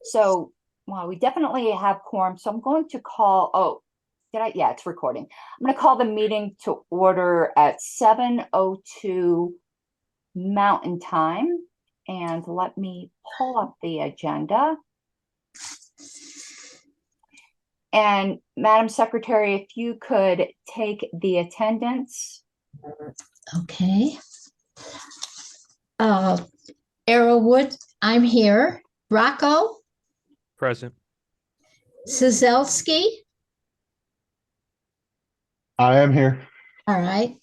So, well, we definitely have quorum. So I'm going to call, oh, did I? Yeah, it's recording. I'm going to call the meeting to order at 7:02 Mountain Time. And let me pull up the agenda. And Madam Secretary, if you could take the attendance. Okay. Arrowwood, I'm here. Rocco, Present. Sizelski. I am here. All right.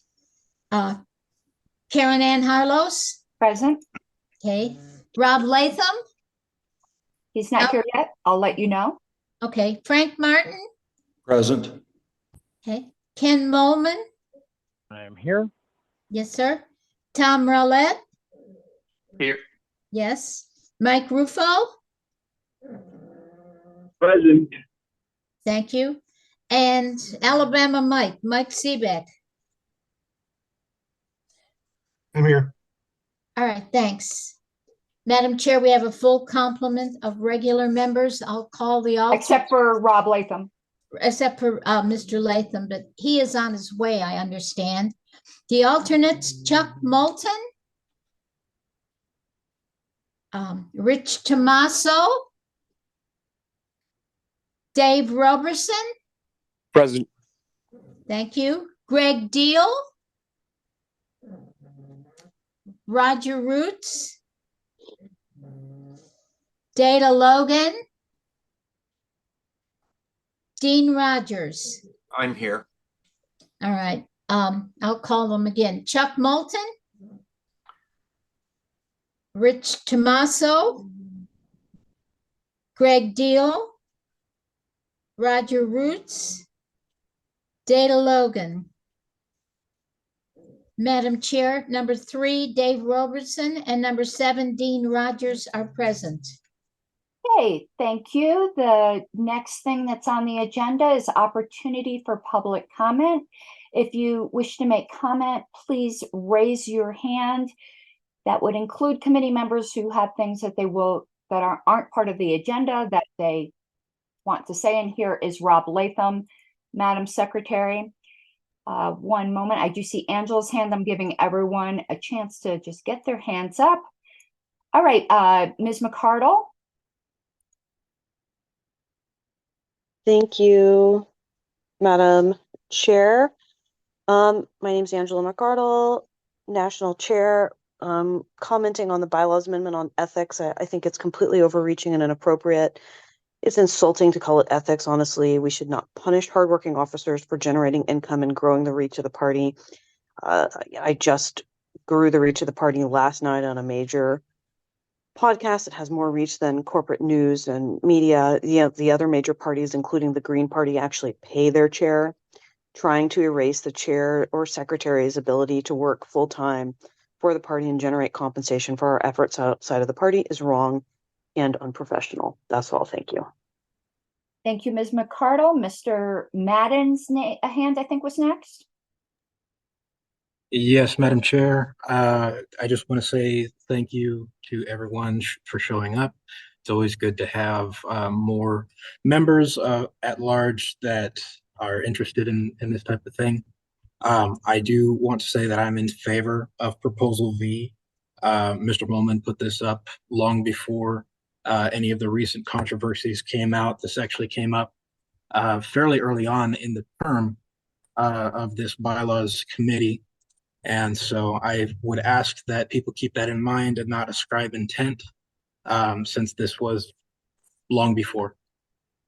Karen Ann Harlos. Present. Okay. Rob Latham. He's not here yet. I'll let you know. Okay. Frank Martin. Present. Okay. Ken Molman. I am here. Yes, sir. Tom Rowlett. Here. Yes. Mike Ruffo. Present. Thank you. And Alabama Mike Seebeck. I'm here. All right, thanks. Madam Chair, we have a full complement of regular members. I'll call the alternate. Except for Rob Latham. Except for Mr. Latham, but he is on his way, I understand. The alternates, Chuck Moulton, Rich Tomaso, Dave Roberson. Present. Thank you. Greg Deal, Roger Roots, Data Logan, Dean Rogers. I'm here. All right. I'll call them again. Chuck Moulton, Rich Tomaso, Greg Deal, Roger Roots, Data Logan. Madam Chair, number 3, Dave Robertson, and number 7, Dean Rogers are present. Okay, thank you. The next thing that's on the agenda is opportunity for public comment. If you wish to make comment, please raise your hand. That would include committee members who have things that aren't part of the agenda that they want to say. And here is Rob Latham, Madam Secretary. One moment, I do see Angela's hand. I'm giving everyone a chance to just get their hands up. All right, Ms. McCardle. Thank you, Madam Chair. My name is Angela McCardle, National Chair. Commenting on the bylaws amendment on ethics, I think it's completely overreaching and inappropriate. It's insulting to call it ethics, honestly. We should not punish hardworking officers for generating income and growing the reach of the party. I just grew the reach of the party last night on a major podcast that has more reach than corporate news and media. The other major parties, including the Green Party, actually pay their chair. Trying to erase the chair or secretary's ability to work full-time for the party and generate compensation for our efforts outside of the party is wrong and unprofessional. That's all. Thank you. Thank you, Ms. McCardle. Mr. Madden's hand, I think, was next. Yes, Madam Chair. I just want to say thank you to everyone for showing up. It's always good to have more members at large that are interested in this type of thing. I do want to say that I'm in favor of Proposal V. Mr. Molman put this up long before any of the recent controversies came out. This actually came up fairly early on in the term of this bylaws committee. And so I would ask that people keep that in mind and not ascribe intent, since this was long before.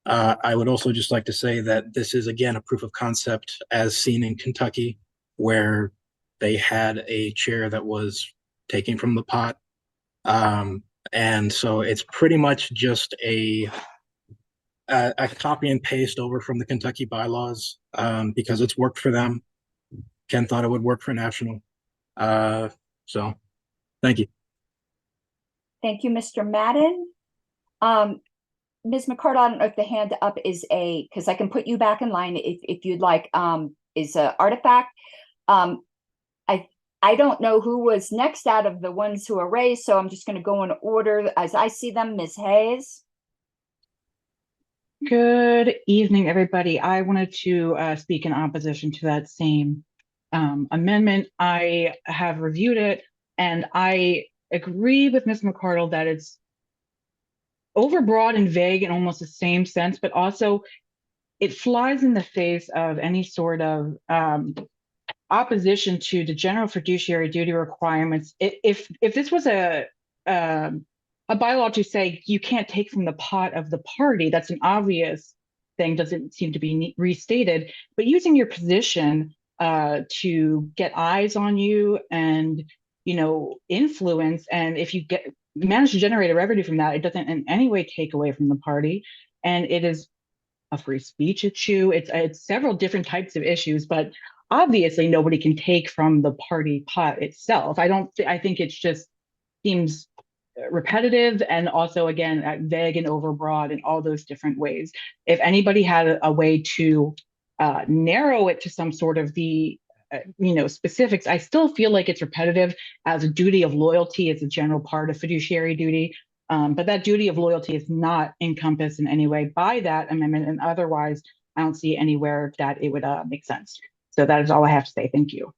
I would also just like to say that this is, again, a proof of concept as seen in Kentucky, where they had a chair that was taken from the pot. And so it's pretty much just a copy and paste over from the Kentucky bylaws, because it's worked for them. Ken thought it would work for national. So thank you. Thank you, Mr. Madden. Ms. McCardle, I don't know if the hand up is because I can put you back in line if you'd like, is a artifact. I don't know who was next out of the ones who are raised, so I'm just going to go in order as I see them. Ms. Hayes. Good evening, everybody. I wanted to speak in opposition to that same amendment. I have reviewed it, and I agree with Ms. McCardle that it's overbroad and vague in almost the same sense, but also it flies in the face of any sort of opposition to the general fiduciary duty requirements. If this was a bylaw to say you can't take from the pot of the party, that's an obvious thing, doesn't seem to be restated. But using your position to get eyes on you and influence, and if you manage to generate a revenue from that, it doesn't in any way take away from the party, and it is a free speech issue. It's several different types of issues, but obviously nobody can take from the party pot itself. I think it just seems repetitive, and also again vague and overbroad in all those different ways. If anybody had a way to narrow it to some sort of the specifics, I still feel like it's repetitive, as a duty of loyalty is a general part of fiduciary duty. But that duty of loyalty is not encompassed in any way by that amendment, and otherwise I don't see anywhere that it would make sense. So that is all I have to say. Thank you.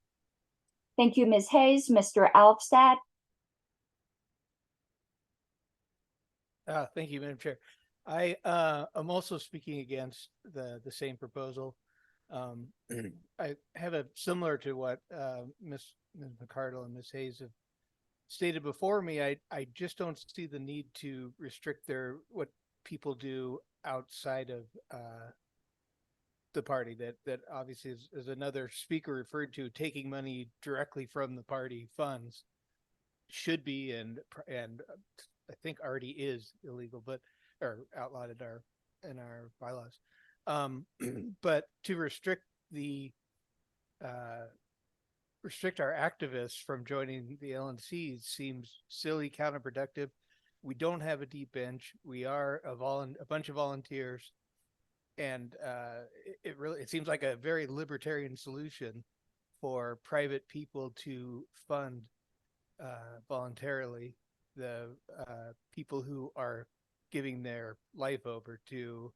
Thank you, Ms. Hayes. Mr. Alfstadt? Thank you, Madam Chair. I am also speaking against the same proposal. I have a similar to what Ms. McCardle and Ms. Hayes have stated before me. I just don't see the need to restrict what people do outside of the party. That obviously is another speaker referred to, taking money directly from the party funds should be and I think already is illegal, or outlawed in our bylaws. But to restrict our activists from joining the LNCs seems silly, counterproductive. We don't have a deep bench. We are a bunch of volunteers, and it seems like a very libertarian solution for private people to fund voluntarily the people who are giving their life over to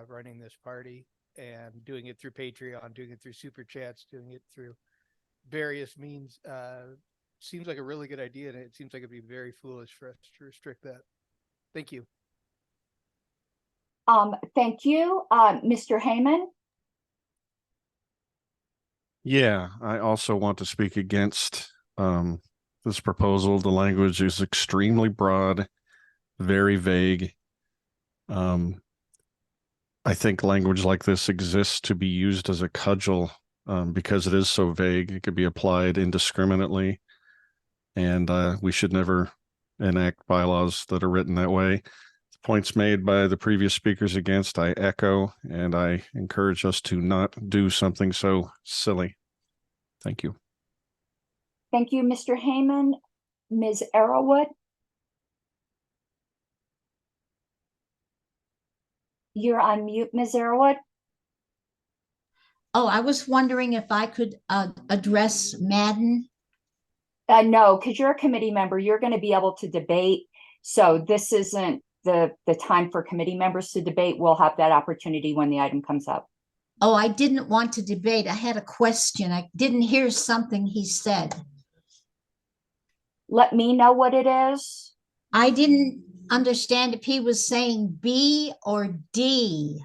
running this party, and doing it through Patreon, doing it through Super Chats, doing it through various means. Seems like a really good idea, and it seems like it'd be very foolish for us to restrict that. Thank you. Thank you. Mr. Heyman? Yeah, I also want to speak against this proposal. The language is extremely broad, very vague. I think language like this exists to be used as a cudgel because it is so vague. It could be applied indiscriminately, and we should never enact bylaws that are written that way. The points made by the previous speakers against, I echo, and I encourage us to not do something so silly. Thank you. Thank you, Mr. Heyman. Ms. Arrowood? You're on mute, Ms. Arrowood. Oh, I was wondering if I could address Madden. No, because you're a committee member. You're going to be able to debate. So this isn't the time for committee members to debate. We'll have that opportunity when the item comes up. Oh, I didn't want to debate. I had a question. I didn't hear something he said. Let me know what it is. I didn't understand if he was saying B or D.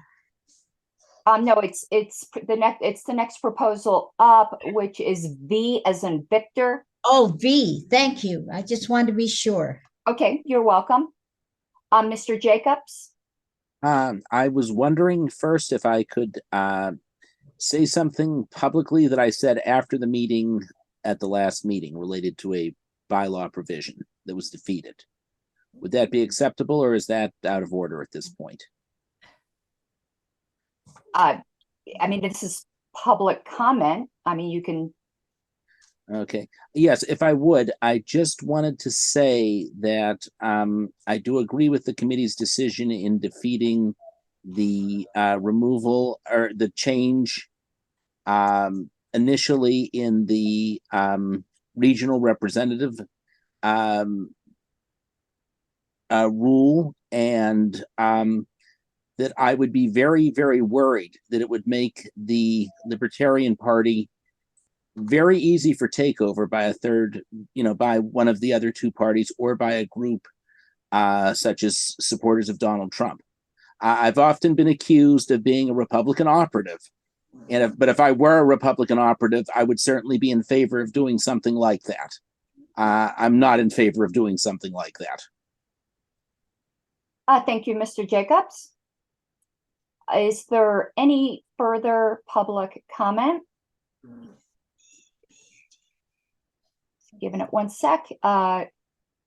No, it's the next proposal up, which is V as in Victor. Oh, V. Thank you. I just wanted to be sure. Okay, you're welcome. Mr. Jacobs? I was wondering first if I could say something publicly that I said after the meeting at the last meeting related to a bylaw provision that was defeated. Would that be acceptable, or is that out of order at this point? I mean, this is public comment. I mean, you can. Okay. Yes, if I would, I just wanted to say that I do agree with the committee's decision in defeating the removal or the change initially in the regional representative rule, and that I would be very, very worried that it would make the Libertarian Party very easy for takeover by a third, by one of the other two parties or by a group such as supporters of Donald Trump. I've often been accused of being a Republican operative. But if I were a Republican operative, I would certainly be in favor of doing something like that. I'm not in favor of doing something like that. Thank you, Mr. Jacobs. Is there any further public comment? Giving it 1 sec. And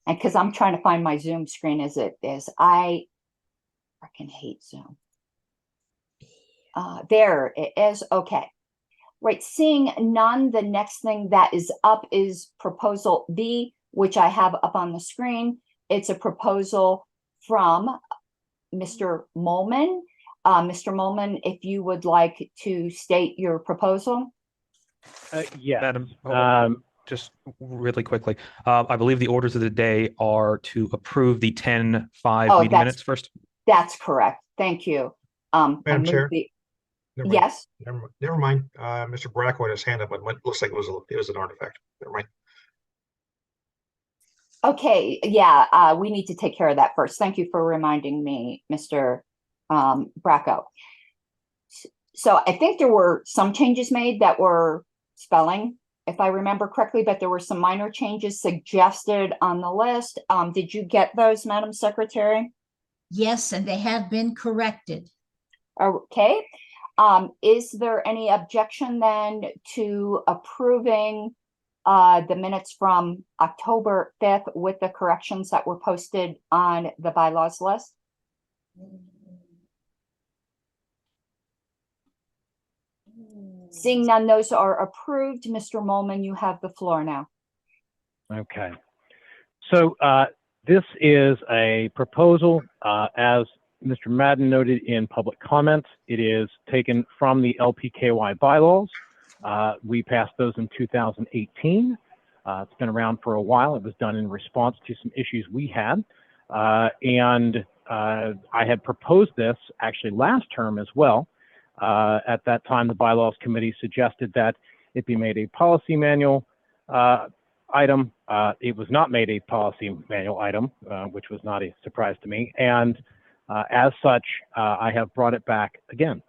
because I'm trying to find my Zoom screen as it is. I freaking hate Zoom. There it is. Okay. Right. Seeing none, the next thing that is up is proposal B, which I have up on the screen. It's a proposal from Mr. Molman. Mr. Molman, if you would like to state your proposal. Yeah, Madam, just really quickly, I believe the orders of the day are to approve the 10-5 meeting minutes first. That's correct. Thank you. Madam Chair. Yes. Never mind. Mr. Bracco had his hand up, but it looks like it was an artifact. Never mind. Okay. Yeah. We need to take care of that first. Thank you for reminding me, Mr. Bracco. So I think there were some changes made that were spelling, if I remember correctly, but there were some minor changes suggested on the list. Did you get those, Madam Secretary? Yes, and they have been corrected. Okay. Is there any objection then to approving the minutes from October 5th with the corrections that were posted on the bylaws list? Seeing none, those are approved. Mr. Molman, you have the floor now. okay. So this is a proposal, as Mr. Madden noted in public comment. It is taken from the LPKY bylaws. We passed those in 2018. It's been around for a while. It was done in response to some issues we had. And I had proposed this actually last term as well. At that time, the Bylaws Committee suggested that it be made a policy manual item. It was not made a policy manual item, which was not a surprise to me. And as such, I have brought it back again.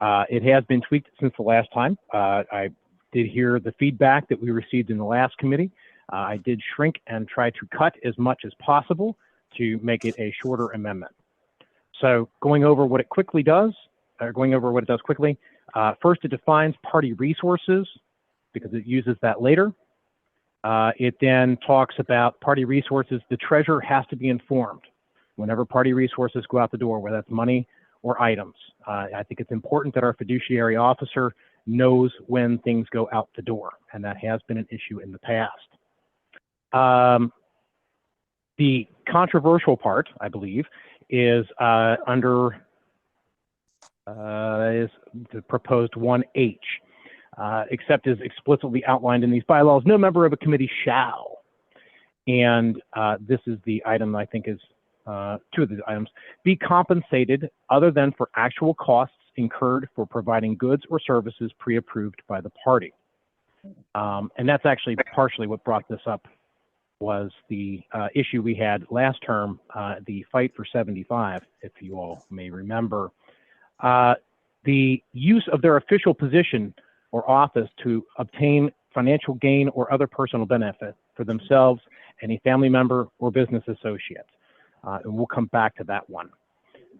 It has been tweaked since the last time. I did hear the feedback that we received in the last committee. I did shrink and try to cut as much as possible to make it a shorter amendment. So going over what it quickly does, first it defines party resources because it uses that later. It then talks about party resources. The treasurer has to be informed whenever party resources go out the door, whether that's money or items. I think it's important that our fiduciary officer knows when things go out the door, and that has been an issue in the past. The controversial part, I believe, is under is the proposed 1H, except as explicitly outlined in these bylaws, no member of a committee shall. And this is the item I think is two of the items, be compensated other than for actual costs incurred for providing goods or services pre-approved by the party. And that's actually partially what brought this up, was the issue we had last term, the fight for 75, if you all may remember. The use of their official position or office to obtain financial gain or other personal benefit for themselves, any family member or business associate. And we'll come back to that one.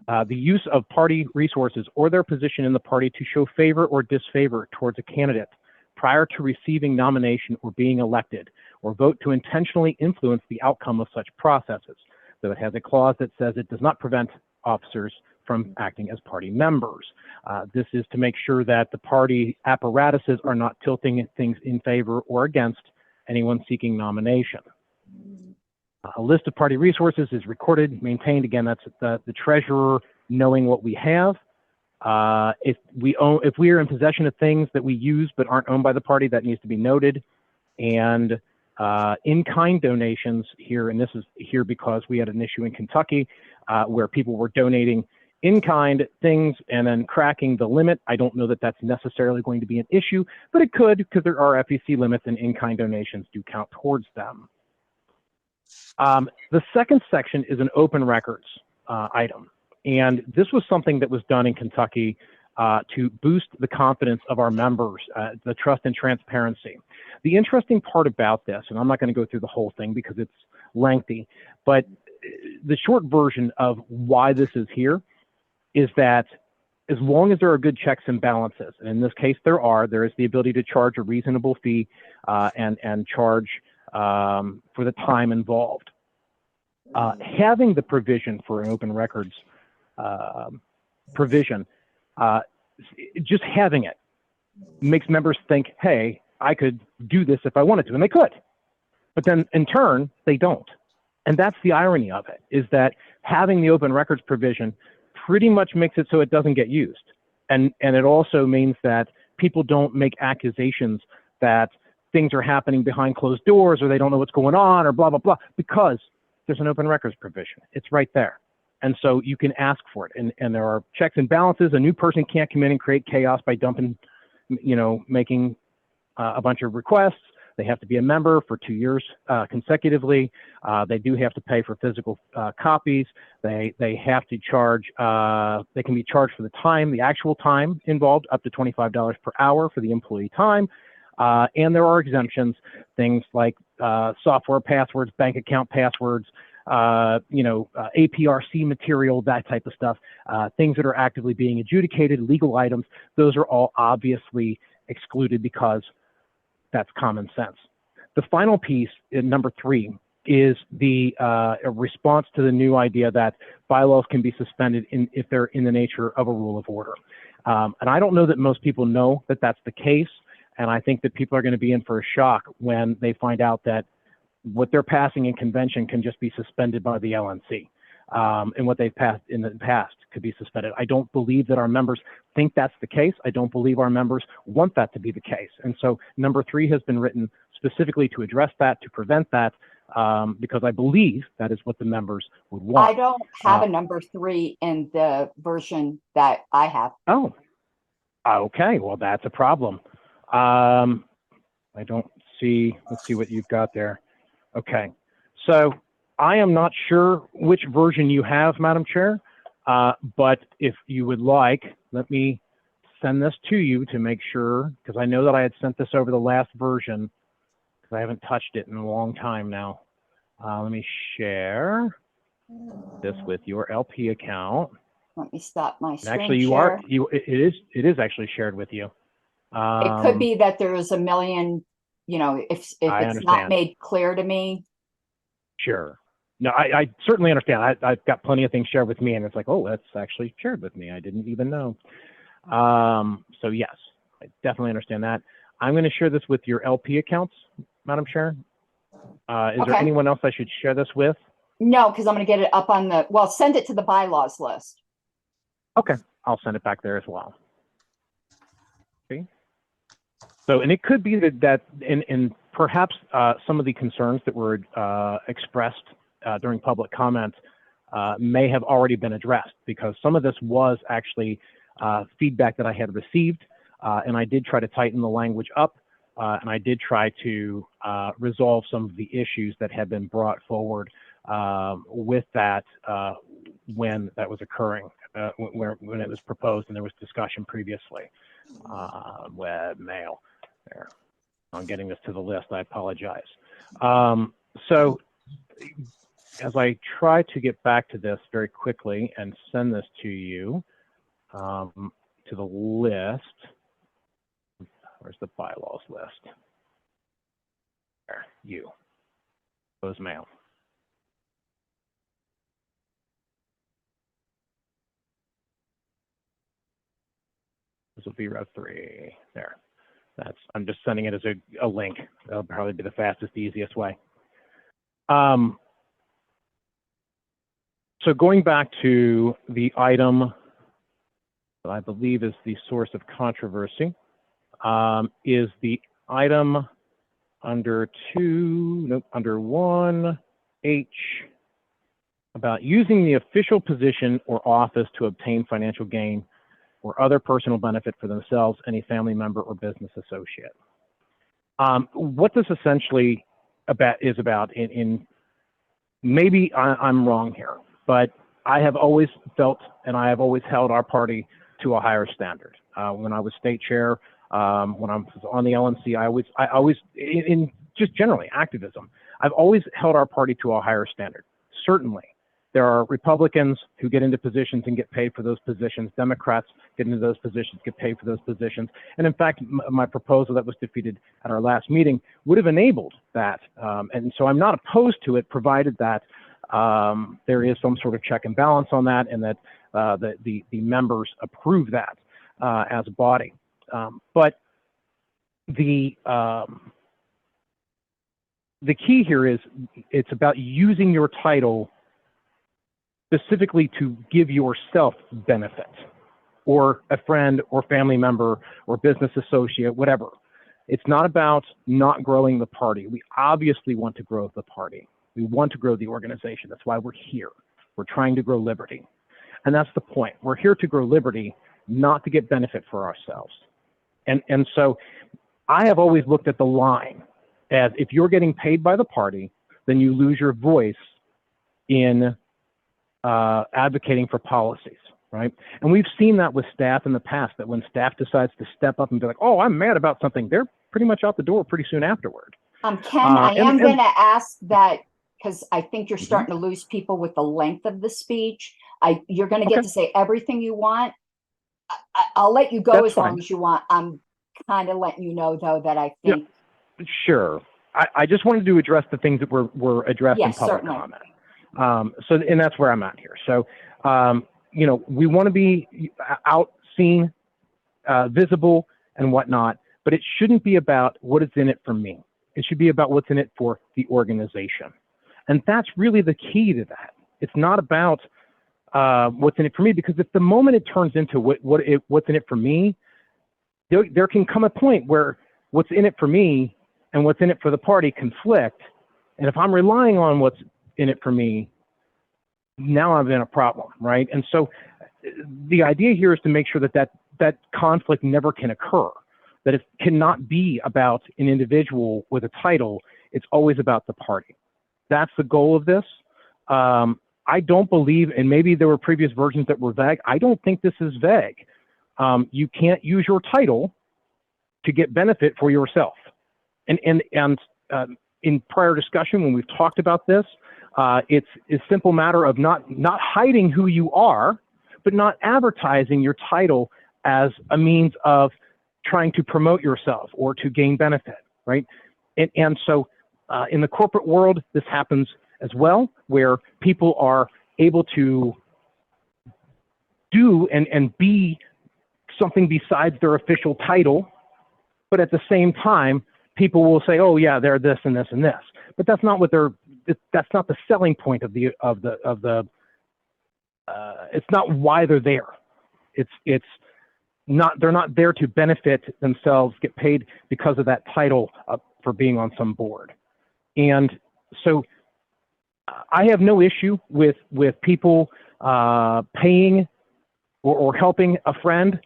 The use of party resources or their position in the party to show favor or disfavor towards a candidate prior to receiving nomination or being elected, or vote to intentionally influence the outcome of such processes. Though it has a clause that says it does not prevent officers from acting as party members. This is to make sure that the party apparatuses are not tilting things in favor or against anyone seeking nomination. A list of party resources is recorded, maintained. Again, that's the treasurer knowing what we have. If we are in possession of things that we use but aren't owned by the party, that needs to be noted. And in-kind donations here, and this is here because we had an issue in Kentucky where people were donating in-kind things and then cracking the limit, I don't know that that's necessarily going to be an issue, but it could, because there are FEC limits and in-kind donations do count towards them. The second section is an open records item. And this was something that was done in Kentucky to boost the confidence of our members, the trust and transparency. The interesting part about this, and I'm not going to go through the whole thing because it's lengthy, but the short version of why this is here is that as long as there are good checks and balances, and in this case there is the ability to charge a reasonable fee and charge for the time involved. Having the provision for an open records provision, just having it makes members think, hey, I could do this if I wanted to, and they could. But then in turn, they don't. And that's the irony of it, is that having the open records provision pretty much makes it so it doesn't get used. And it also means that people don't make accusations that things are happening behind closed doors or they don't know what's going on or blah, blah, blah, because there's an open records provision. It's right there. And so you can ask for it. And there are checks and balances. A new person can't come in and create chaos by dumping, making a bunch of requests. They have to be a member for 2 years consecutively. They do have to pay for physical copies. They have to charge, they can be charged for the time, the actual time involved, up to $25 per hour for the employee time. And there are exemptions, things like software passwords, bank account passwords, APRC material, that type of stuff, things that are actively being adjudicated, legal items, those are all obviously excluded because that's common sense. The final piece, in number 3, is the response to the new idea that bylaws can be suspended if they're in the nature of a rule of order. And I don't know that most people know that that's the case. And I think that people are going to be in for a shock when they find out that what they're passing in convention can just be suspended by the LNC. And what they've passed in the past could be suspended. I don't believe that our members think that's the case. I don't believe our members want that to be the case. And so number 3 has been written specifically to address that, to prevent that, because I believe that is what the members would want. I don't have a number 3 in the version that I have. Oh, okay. Well, that's a problem. I don't see, let's see what you've got there. Okay. So I am not sure which version you have, Madam Chair, but if you would like, let me send this to you to make sure, because I know that I had sent this over the last version, because I haven't touched it in a long time now. Let me share this with your LP account. Let me stop my screen Actually, share. it is actually shared with you. It could be that there is a million, if it's not made clear to me. Sure. No, I certainly understand. I've got plenty of things shared with me, and it's like, oh, that's actually shared with me. I didn't even know. So yes, I definitely understand that. I'm going to share this with your LP accounts, Madam Chair. Is there anyone else I should share this with? No, because I'm going to get it up on the, well, send it to the bylaws list. Okay, I'll send it back there as well. Okay. So, and it could be that in perhaps some of the concerns that were expressed during public comment may have already been addressed, because some of this was actually feedback that I had received, and I did try to tighten the language up, and I did try to resolve some of the issues that had been brought forward with that when that was occurring, when it was proposed and there was discussion previously. Webmail. There. I'm getting this to the list. I apologize. So as I try to get back to this very quickly and send this to you, to the list. Where's the bylaws list? There, you. Close mail. This will be row 3. There. I'm just sending it as a link. That'll probably be the fastest, easiest way. So going back to the item that I believe is the source of controversy, is the item under 1H about using the official position or office to obtain financial gain or other personal benefit for themselves, any family member, or business associate. What this essentially is about, in maybe I'm wrong here, but I have always felt and I have always held our party to a higher standard. When I was state chair, when I was on the LNC, I always, in just generally activism, I've always held our party to a higher standard. Certainly, there are Republicans who get into positions and get paid for those positions. Democrats get into those positions, get paid for those positions. And in fact, my proposal that was defeated at our last meeting would have enabled that. And so I'm not opposed to it, provided that there is some sort of check and balance on that, and that the members approve that as a body. But the key here is it's about using your title specifically to give yourself benefit, or a friend or family member or business associate, whatever. It's not about not growing the party. We obviously want to grow the party. We want to grow the organization. That's why we're here. We're trying to grow liberty. And that's the point. We're here to grow liberty, not to get benefit for ourselves. And so I have always looked at the line as, if you're getting paid by the party, then you lose your voice in advocating for policies, right? And we've seen that with staff in the past, that when staff decides to step up and be like, oh, I'm mad about something, they're pretty much out the door pretty soon afterward. Ken, I am going to ask that, because I think you're starting to lose people with the length of the speech. You're going to get to say everything you want. I'll let you go as long as you want. I'm kind of letting you know, though, that I think. Yeah, sure. I just wanted to address the things that were addressed in public comment. And that's where I'm at here. So, you know, we want to be out, seen, visible, and whatnot, but it shouldn't be about what is in it for me. It should be about what's in it for the organization. And that's really the key to that. It's not about what's in it for me, because if the moment it turns into what's in it for me, there can come a point where what's in it for me and what's in it for the party conflict. And if I'm relying on what's in it for me, now I'm in a problem, right? And so the idea here is to make sure that conflict never can occur, that it cannot be about an individual with a title. It's always about the party. That's the goal of this. I don't believe, and maybe there were previous versions that were vague, I don't think this is vague. You can't use your title to get benefit for yourself. And in prior discussion, when we've talked about this, it's a simple matter of not hiding who you are, but not advertising your title as a means of trying to promote yourself or to gain benefit, right? And so in the corporate world, this happens as well, where people are able to do and be something besides their official title, but at the same time, people will say, "Oh yeah, they're this and this and this," but that's not what that's not the selling point of the it's not why they're there. It's not, they're not there to benefit themselves, get paid because of that title for being on some board. And so I have no issue with people paying or helping a friend,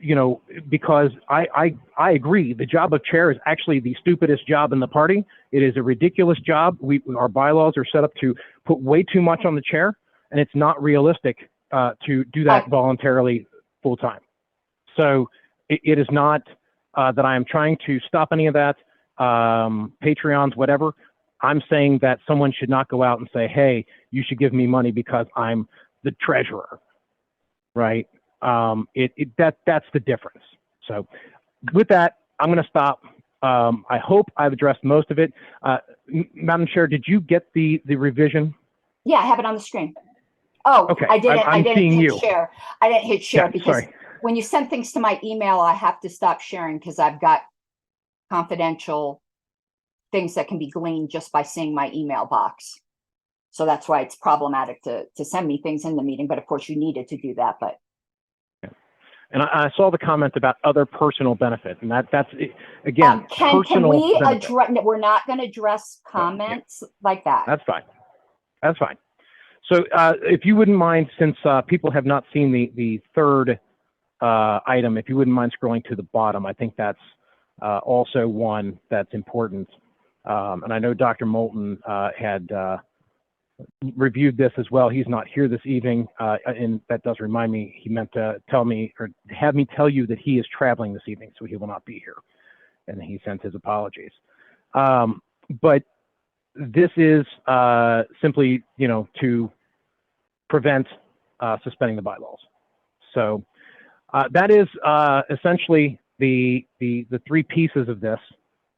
you know, because I agree. The job of chair is actually the stupidest job in the party. It is a ridiculous job. Our bylaws are set up to put way too much on the chair, and it's not realistic to do that voluntarily full time. So it is not that I am trying to stop any of that, Patreons, whatever. I'm saying that someone should not go out and say, "Hey, you should give me money because I'm the treasurer," right? That's the difference. So with that, I'm going to stop. I hope I've addressed most of it. Madam Chair, did you get the revision? Yeah, I have it on the screen. Oh, okay. I didn't. I didn't hit you. share. I didn't hit share because sorry. When you send things to my email, I have to stop sharing because I've got confidential things that can be gleaned just by seeing my email box. So that's why it's problematic to send me things in the meeting. But of course, you needed to do that. But and I saw the comment about other personal benefit, and that's again. Can we address? We're not going to address comments like that. That's fine. That's fine. So if you wouldn't mind, since people have not seen the third item, if you wouldn't mind scrolling to the bottom, I think that's also one that's important. And I know Dr. Moulton had reviewed this as well. He's not here this evening, and that does remind me, he meant to tell me or have me tell you that he is traveling this evening, so he will not be here. And he sent his apologies. But this is simply, to prevent suspending the bylaws. So that is essentially the three pieces of this.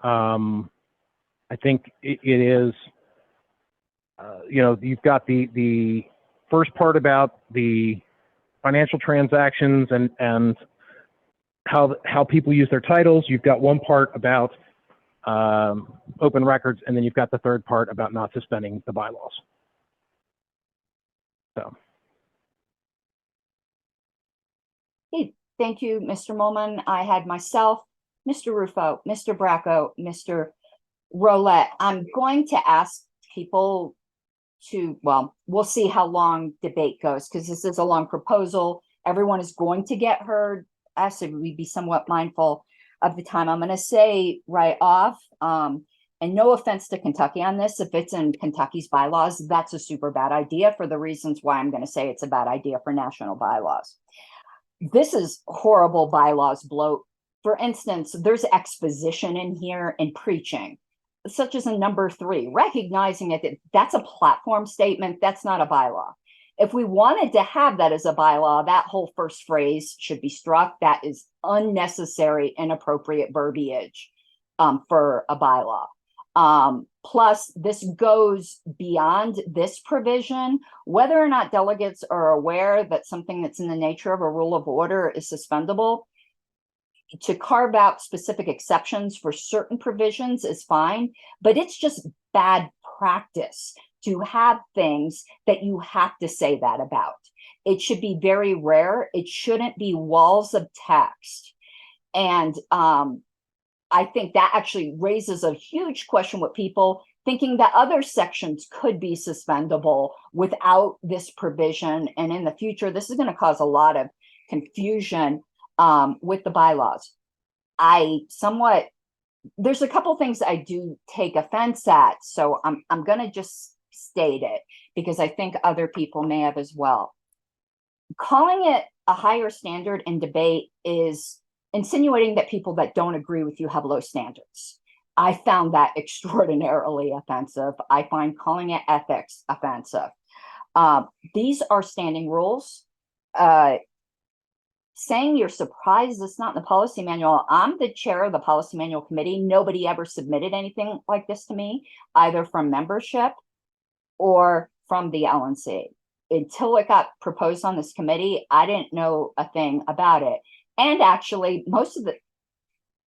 I think it is, you've got the first part about the financial transactions and how people use their titles. You've got one part about open records, and then you've got the third part about not suspending the bylaws. So. Hey, thank you, Mr. Molman. I had myself, Mr. Rufo, Mr. Bracco, Mr. Rolette. I'm going to ask people to, well, we'll see how long debate goes, because this is a long proposal. Everyone is going to get heard. I said we'd be somewhat mindful of the time. I'm going to say right off, and no offense to Kentucky on this, if it's in Kentucky's bylaws, that's a super bad idea for the reasons why I'm going to say it's a bad idea for national bylaws. This is horrible bylaws bloat. For instance, there's exposition in here and preaching, such as in number 3, recognizing it, that's a platform statement, that's not a bylaw. If we wanted to have that as a bylaw, that whole first phrase should be struck. That is unnecessary, inappropriate verbiage for a bylaw. Plus, this goes beyond this provision. Whether or not delegates are aware that something that's in the nature of a rule of order is suspendable, to carve out specific exceptions for certain provisions is fine, but it's just bad practice to have things that you have to say that about. It should be very rare. It shouldn't be walls of text. And I think that actually raises a huge question with people thinking that other sections could be suspendable without this provision. And in the future, this is going to cause a lot of confusion with the bylaws. There's a couple things I do take offense at, so I'm going to just state it because I think other people may have as well. Calling it a higher standard in debate is insinuating that people that don't agree with you have low standards. I found that extraordinarily offensive. I find calling it ethics offensive. These are standing rules. Saying you're surprised it's not in the policy manual. I'm the chair of the policy manual committee. Nobody ever submitted anything like this to me, either from membership or from the LNC. Until it got proposed on this committee, I didn't know a thing about it. And actually,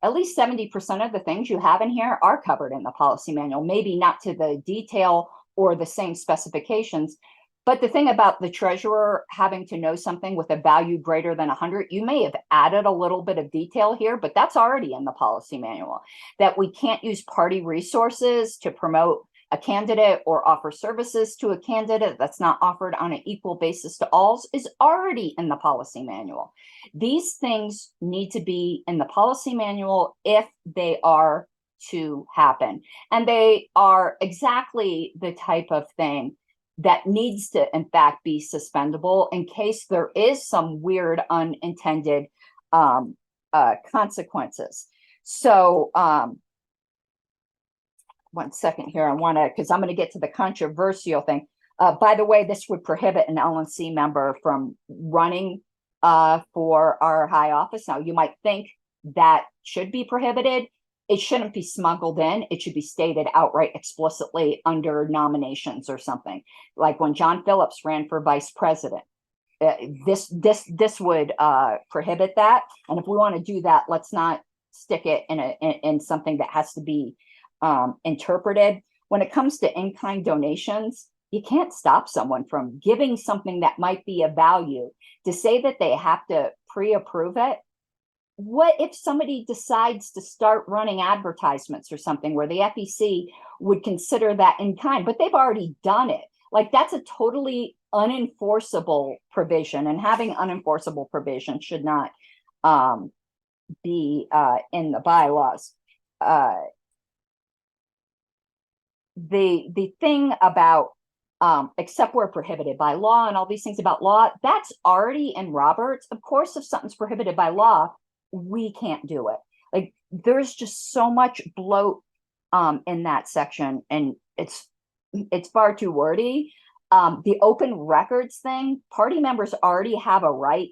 at least 70% of the things you have in here are covered in the policy manual, maybe not to the detail or the same specifications. But the thing about the treasurer having to know something with a value greater than 100, you may have added a little bit of detail here, but that's already in the policy manual. That we can't use party resources to promote a candidate or offer services to a candidate that's not offered on an equal basis to all is already in the policy manual. These things need to be in the policy manual if they are to happen. And they are exactly the type of thing that needs to, in fact, be suspendable in case there is some weird unintended consequences. So one second here, because I'm going to get to the controversial thing. By the way, this would prohibit an LNC member from running for our high office. Now, you might think that should be prohibited. It shouldn't be smuggled in. It should be stated outright explicitly under nominations or something. Like when John Phillips ran for vice president, this would prohibit that. And if we want to do that, let's not stick it in something that has to be interpreted. When it comes to in-kind donations, you can't stop someone from giving something that might be of value. To say that they have to pre-approve it, what if somebody decides to start running advertisements or something where the FEC would consider that in kind, but they've already done it? Like, that's a totally unenforceable provision, and having unenforceable provision should not be in the bylaws. The thing about except where prohibited by law and all these things about law, that's already in Roberts. Of course, if something's prohibited by law, we can't do it. Like, there's just so much bloat in that section, and it's far too wordy. The open records thing, party members already have a right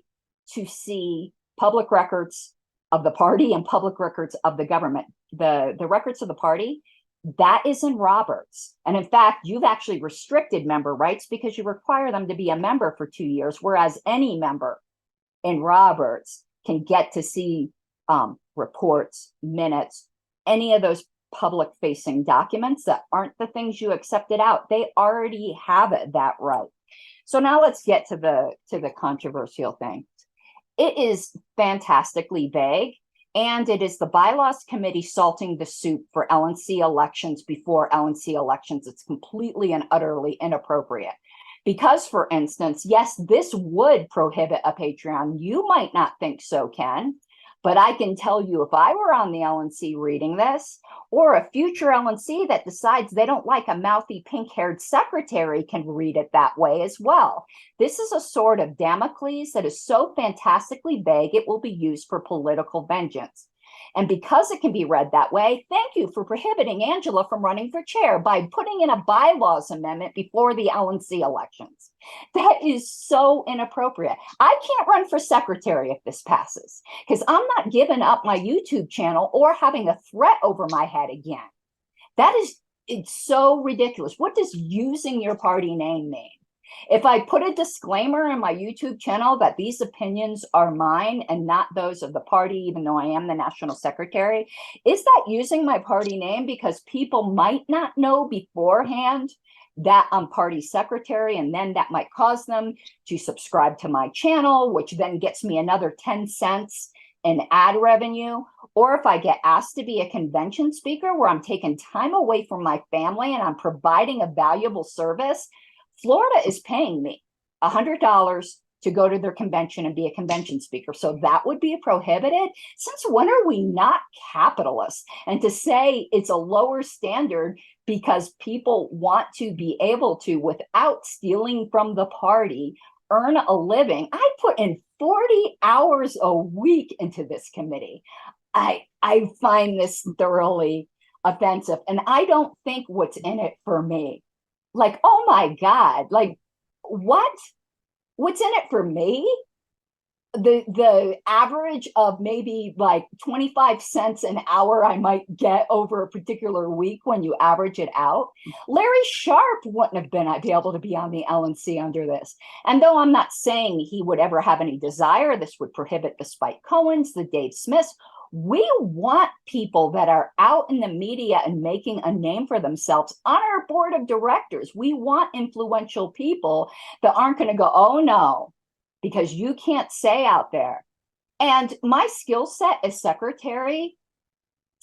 to see public records of the party and public records of the government. The records of the party, that is in Roberts. And in fact, you've actually restricted member rights because you require them to be a member for 2 years, whereas any member in Roberts can get to see reports, minutes, any of those public facing documents that aren't the things you accepted out. They already have that right. So now let's get to the controversial thing. It is fantastically vague, and it is the Bylaws Committee salting the soup for LNC elections before LNC elections. It's completely and utterly inappropriate. Because, for instance, yes, this would prohibit a Patreon. You might not think so, Ken, but I can tell you, if I were on the LNC reading this, or a future LNC that decides they don't like a mouthy pink-haired secretary can read it that way as well. This is a sword of Damocles that is so fantastically vague, it will be used for political vengeance. And because it can be read that way, thank you for prohibiting Angela from running for chair by putting in a bylaws amendment before the LNC elections. That is so inappropriate. I can't run for secretary if this passes, because I'm not giving up my YouTube channel or having a threat over my head again. It's so ridiculous. What does using your party name mean? If I put a disclaimer in my YouTube channel that these opinions are mine and not those of the party, even though I am the national secretary, is that using my party name because people might not know beforehand that I'm party secretary, and then that might cause them to subscribe to my channel, which then gets me another 10 cents in ad revenue? Or if I get asked to be a convention speaker where I'm taking time away from my family and I'm providing a valuable service, Florida is paying me $100 to go to their convention and be a convention speaker. So that would be prohibited. Since when are we not capitalists? And to say it's a lower standard because people want to be able to, without stealing from the party, earn a living. I put in 40 hours a week into this committee. I find this thoroughly offensive, and I don't think what's in it for me. Like, oh my God, like, what? What's in it for me? The average of maybe like 25 cents an hour I might get over a particular week when you average it out. Larry Sharp wouldn't have be able to be on the LNC under this. And though I'm not saying he would ever have any desire, this would prohibit the Spike Cohens, the Dave Smiths. We want people that are out in the media and making a name for themselves on our board of directors. We want influential people that aren't going to go, oh no, because you can't say out there. And my skill set as secretary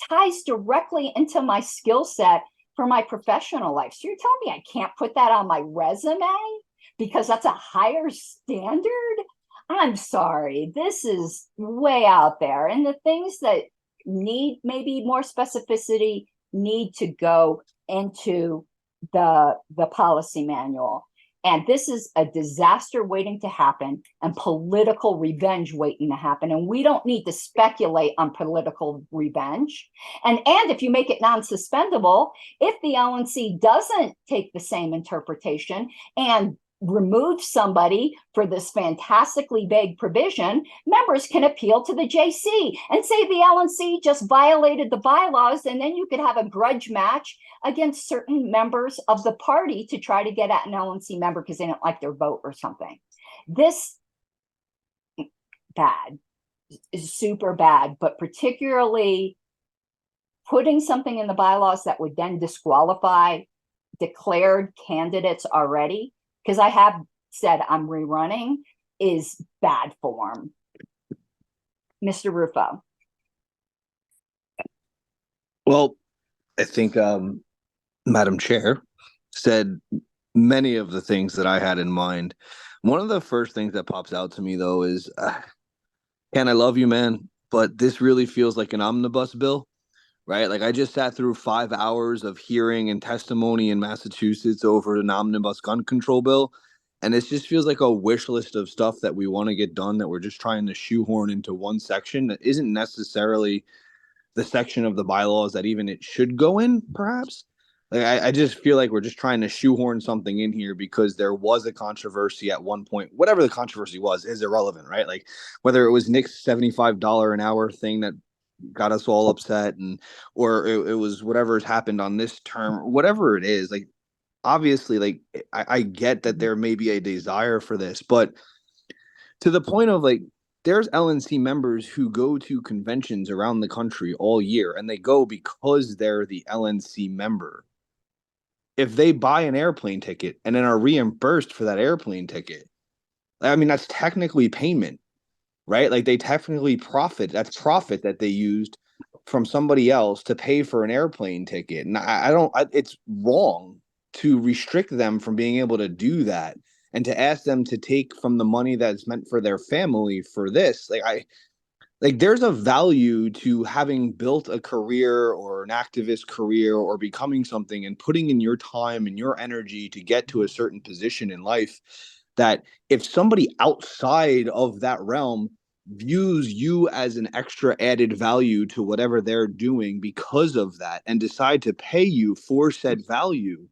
ties directly into my skill set for my professional life. So you're telling me I can't put that on my resume because that's a higher standard? I'm sorry, this is way out there. And the things that need maybe more specificity need to go into the policy manual. And this is a disaster waiting to happen and political revenge waiting to happen. And we don't need to speculate on political revenge. And if you make it non-suspendable, if the LNC doesn't take the same interpretation and remove somebody for this fantastically vague provision, members can appeal to the JC and say the LNC just violated the bylaws, and then you could have a grudge match against certain members of the party to try to get at an LNC member because they don't like their vote or something. This bad is super bad, but particularly putting something in the bylaws that would then disqualify declared candidates already, because I have said I'm rerunning, is bad form. Mr. Rufo. Well, I think Madam Chair said many of the things that I had in mind. One of the first things that pops out to me though is, Ken, I love you, man, but this really feels like an omnibus bill, right? Like I just sat through 5 hours of hearing and testimony in Massachusetts over an omnibus gun control bill. And it just feels like a wish list of stuff that we want to get done that we're just trying to shoehorn into one section that isn't necessarily the section of the bylaws that even it should go in, perhaps. Like I just feel like we're just trying to shoehorn something in here because there was a controversy at one point. Whatever the controversy was is irrelevant, right? Like whether it was Nick's $75 an hour thing that got us all upset, and or it was whatever's happened on this term, whatever it is, like obviously, like I get that there may be a desire for this, but to the point of like there's LNC members who go to conventions around the country all year and they go because they're the LNC member. If they buy an airplane ticket and then are reimbursed for that airplane ticket, I mean, that's technically payment, right? Like they technically profit. That's profit that they used from somebody else to pay for an airplane ticket. And it's wrong to restrict them from being able to do that and to ask them to take from the money that's meant for their family for this. Like there's a value to having built a career or an activist career or becoming something and putting in your time and your energy to get to a certain position in life, that if somebody outside of that realm views you as an extra added value to whatever they're doing because of that and decide to pay you for said value,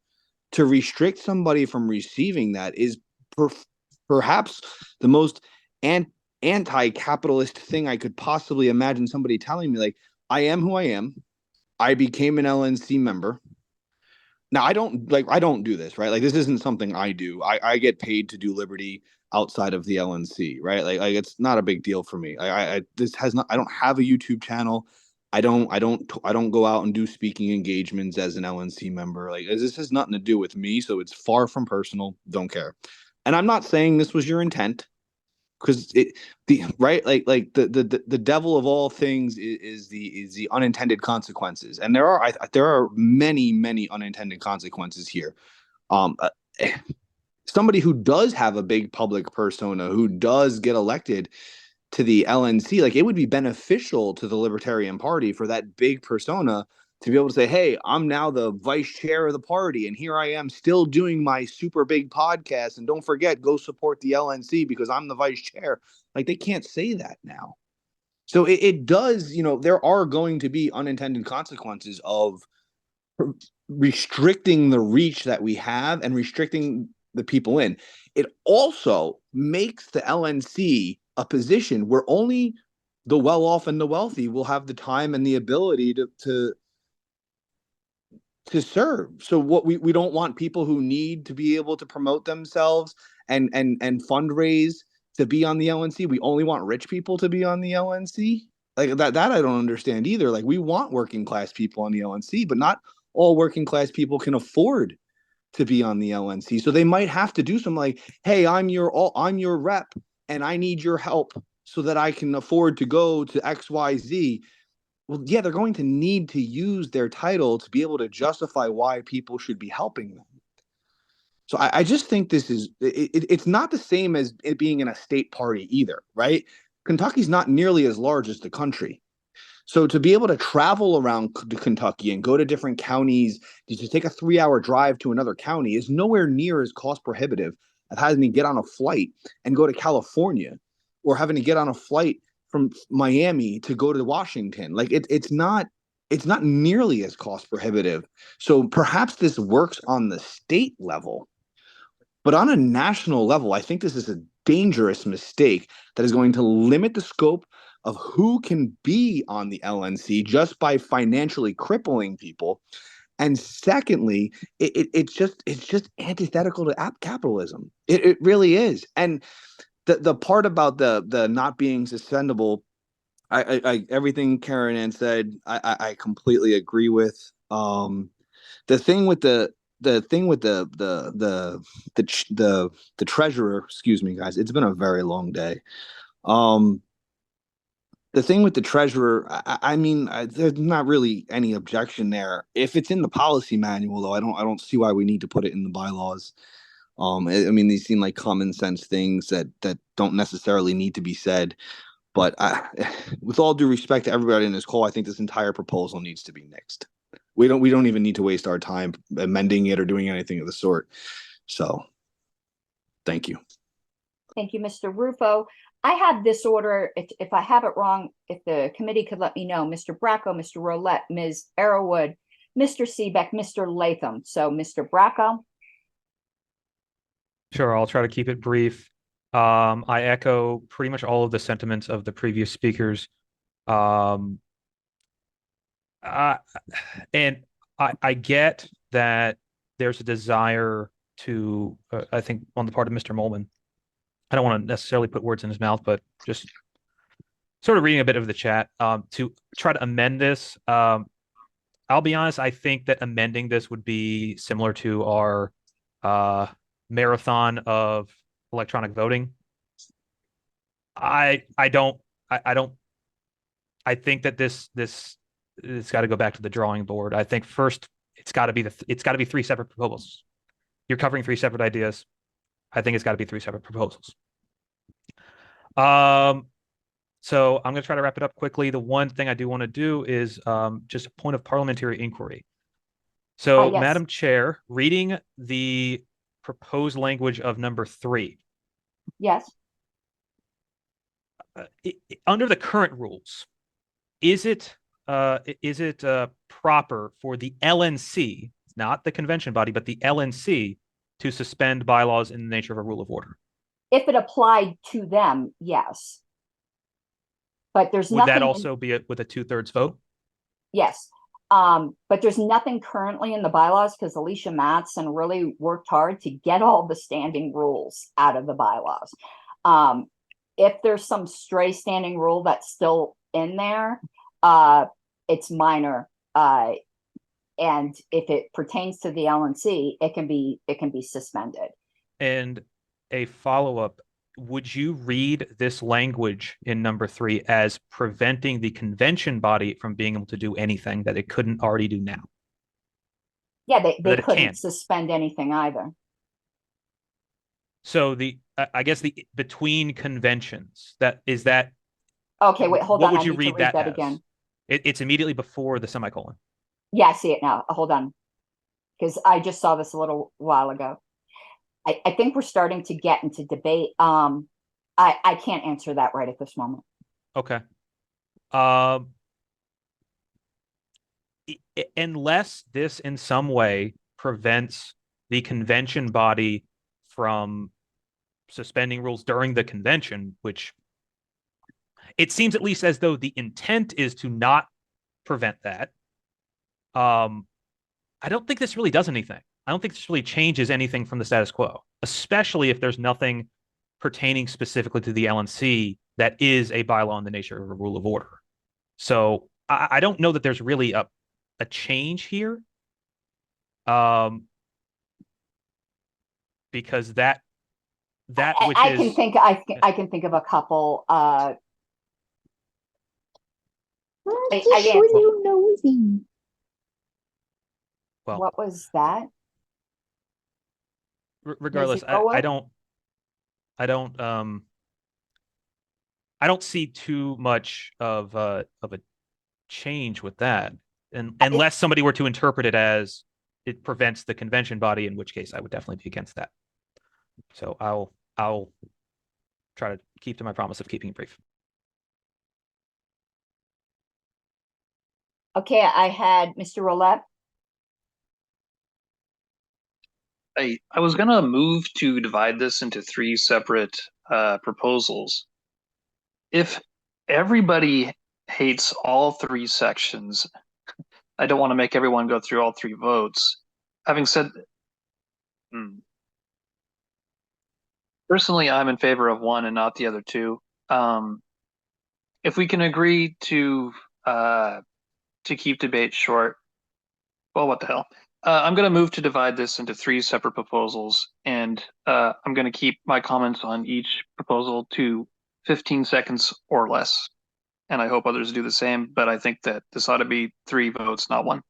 to restrict somebody from receiving that is perhaps the most anti-capitalist thing I could possibly imagine somebody telling me. Like, I am who I am. I became an LNC member. Now I don't do this, right? Like this isn't something I do. I get paid to do Liberty outside of the LNC, right? Like it's not a big deal for me. I don't have a YouTube channel. I don't go out and do speaking engagements as an LNC member. Like this has nothing to do with me, so it's far from personal. Don't care. And I'm not saying this was your intent, because the devil of all things is the unintended consequences, and there are many unintended consequences here. um Somebody who does have a big public persona, who does get elected to the LNC, like it would be beneficial to the Libertarian Party for that big persona to be able to say, hey, I'm now the vice chair of the party, and here I am still doing my super big podcast. And don't forget, go support the LNC because I'm the vice chair. Like they can't say that now. So it does, there are going to be unintended consequences of restricting the reach that we have and restricting the people in. It also makes the LNC a position where only the well-off and the wealthy will have the time and the ability to serve. So what we don't want people who need to be able to promote themselves and fundraise to be on the LNC. We only want rich people to be on the LNC. Like that I don't understand either. Like we want working class people on the LNC, but not all working class people can afford to be on the LNC. So they might have to do something like, hey, I'm your rep and I need your help so that I can afford to go to XYZ. Well, yeah, they're going to need to use their title to be able to justify why people should be helping them. So I just think it's not the same as it being in a state party either, right? Kentucky's not nearly as large as the country. So to be able to travel around Kentucky and go to different counties, to take a 3-hour drive to another county is nowhere near as cost prohibitive as having to get on a flight and go to California, or having to get on a flight from Miami to go to Washington. Like it's not nearly as cost prohibitive. So perhaps this works on the state level, but on a national level, I think this is a dangerous mistake that is going to limit the scope of who can be on the LNC just by financially crippling people. And secondly, it's just antithetical to capitalism. It really is. And the part about the not being suspendable, I everything Karen Ann said, I completely agree with. The thing with the treasurer, excuse me, guys, it's been a very long day. the thing with the treasurer, I mean, there's not really any objection there. If it's in the policy manual, though, I don't see why we need to put it in the bylaws. I mean, these seem like common sense things that don't necessarily need to be said. But with all due respect to everybody in this call, I think this entire proposal needs to be nixed. We don't even need to waste our time amending it or doing anything of the sort. So, thank you. Thank you, Mr. Rufo. I have this order. If I have it wrong, if the committee could let me know. Mr. Bracco, Mr. Roulette, Ms. Arrowood, Mr. Seebeck, Mr. Latham. So, Mr. Bracco. Sure, I'll try to keep it brief. I echo pretty much all of the sentiments of the previous speakers. And I get that there's a desire to, I think on the part of Mr. Molman, I don't want to necessarily put words in his mouth, but just sort of reading a bit of the chat, to try to amend this. I'll be honest, I think that amending this would be similar to our marathon of electronic voting. I think that this it's got to go back to the drawing board. I think first it's got to be 3 separate proposals. You're covering 3 separate ideas. I think it's got to be 3 separate proposals. So I'm going to try to wrap it up quickly. The one thing I do want to do is just a point of parliamentary inquiry. So, yes. Madam Chair, reading the proposed language of number 3. Yes. Under the current rules, is it proper for the LNC, not the convention body, but the LNC, to suspend bylaws in the nature of a rule of order? If it applied to them, yes. But there's Would nothing. that also be with a 2/3 vote? Yes. But there's nothing currently in the bylaws because Alicia Mattson really worked hard to get all the standing rules out of the bylaws. If there's some stray standing rule that's still in there, it's minor. And if it pertains to the LNC, it can be suspended. And a follow-up, would you read this language in number 3 as preventing the convention body from being able to do anything that it couldn't already do now? Yeah, they That it couldn't can. suspend anything either. So I guess the between conventions, that is that. Okay, wait, hold what on. would I you need to read that as? again. It's immediately before the semicolon. Yeah, I see it now. Hold on. Because I just saw this a little while ago. I think we're starting to get into debate. I can't answer that right at this moment. Okay. Unless this in some way prevents the convention body from suspending rules during the convention, which it seems at least as though the intent is to not prevent that. I don't think this really does anything. I don't think this really changes anything from the status quo, especially if there's nothing pertaining specifically to the LNC that is a bylaw in the nature of a rule of order. So I don't know that there's really a change here. Because that which I is can think of a couple. Well, what was that? Regardless, I don't see too much of a change with that, and unless somebody were to interpret it as it prevents the convention body, in which case I would definitely be against that. So I'll try to keep to my promise of keeping it brief. Okay, I had Mr. Roulette. I was gonna move to divide this into 3 separate proposals. If everybody hates all 3 sections, I don't want to make everyone go through all 3 votes. Having said, personally, I'm in favor of one and not the other 2. If we can agree to keep debate short, well, what the hell? I'm going to move to divide this into 3 separate proposals, and I'm going to keep my comments on each proposal to 15 seconds or less. and I hope others do the same, but I think that this ought to be 3 votes, not 1.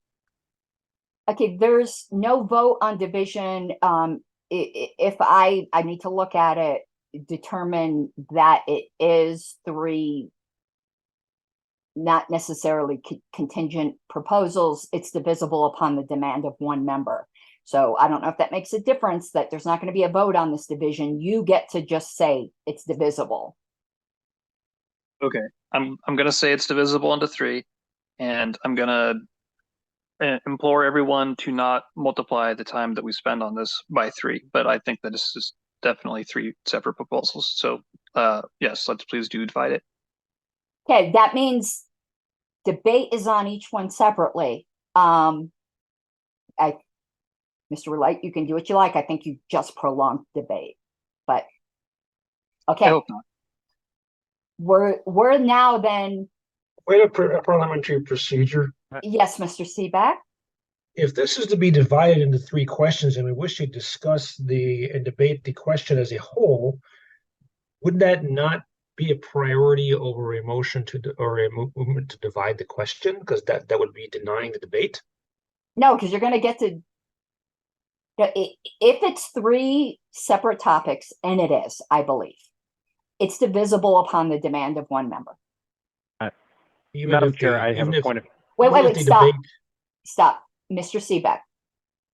Okay, there's no vote on division. If I need to look at it, determine that it is 3, not necessarily contingent proposals, it's divisible upon the demand of 1 member. So I don't know if that makes a difference, that there's not going to be a vote on this division. You get to just say it's divisible. Okay, I'm going to say it's divisible into 3, and I'm going to implore everyone to not multiply the time that we spend on this by 3. But I think that this is definitely 3 separate proposals. So yes, let's please do divide it. Okay, that means debate is on each one separately. Mr. Light, you can do what you like. I think you just prolonged debate, but okay. I hope not. We're now then. Wait, a parliamentary procedure. Yes, Mr. Seaback. If this is to be divided into 3 questions and we wish to discuss and debate the question as a whole, would that not be a priority over a motion or a movement to divide the question? Because that would be denying the debate. No, because you're going to get to. If it's 3 separate topics, and it is, I believe, it's divisible upon the demand of 1 member. Madam Chair, I have a point of. Wait, stop, Mr. Seaback.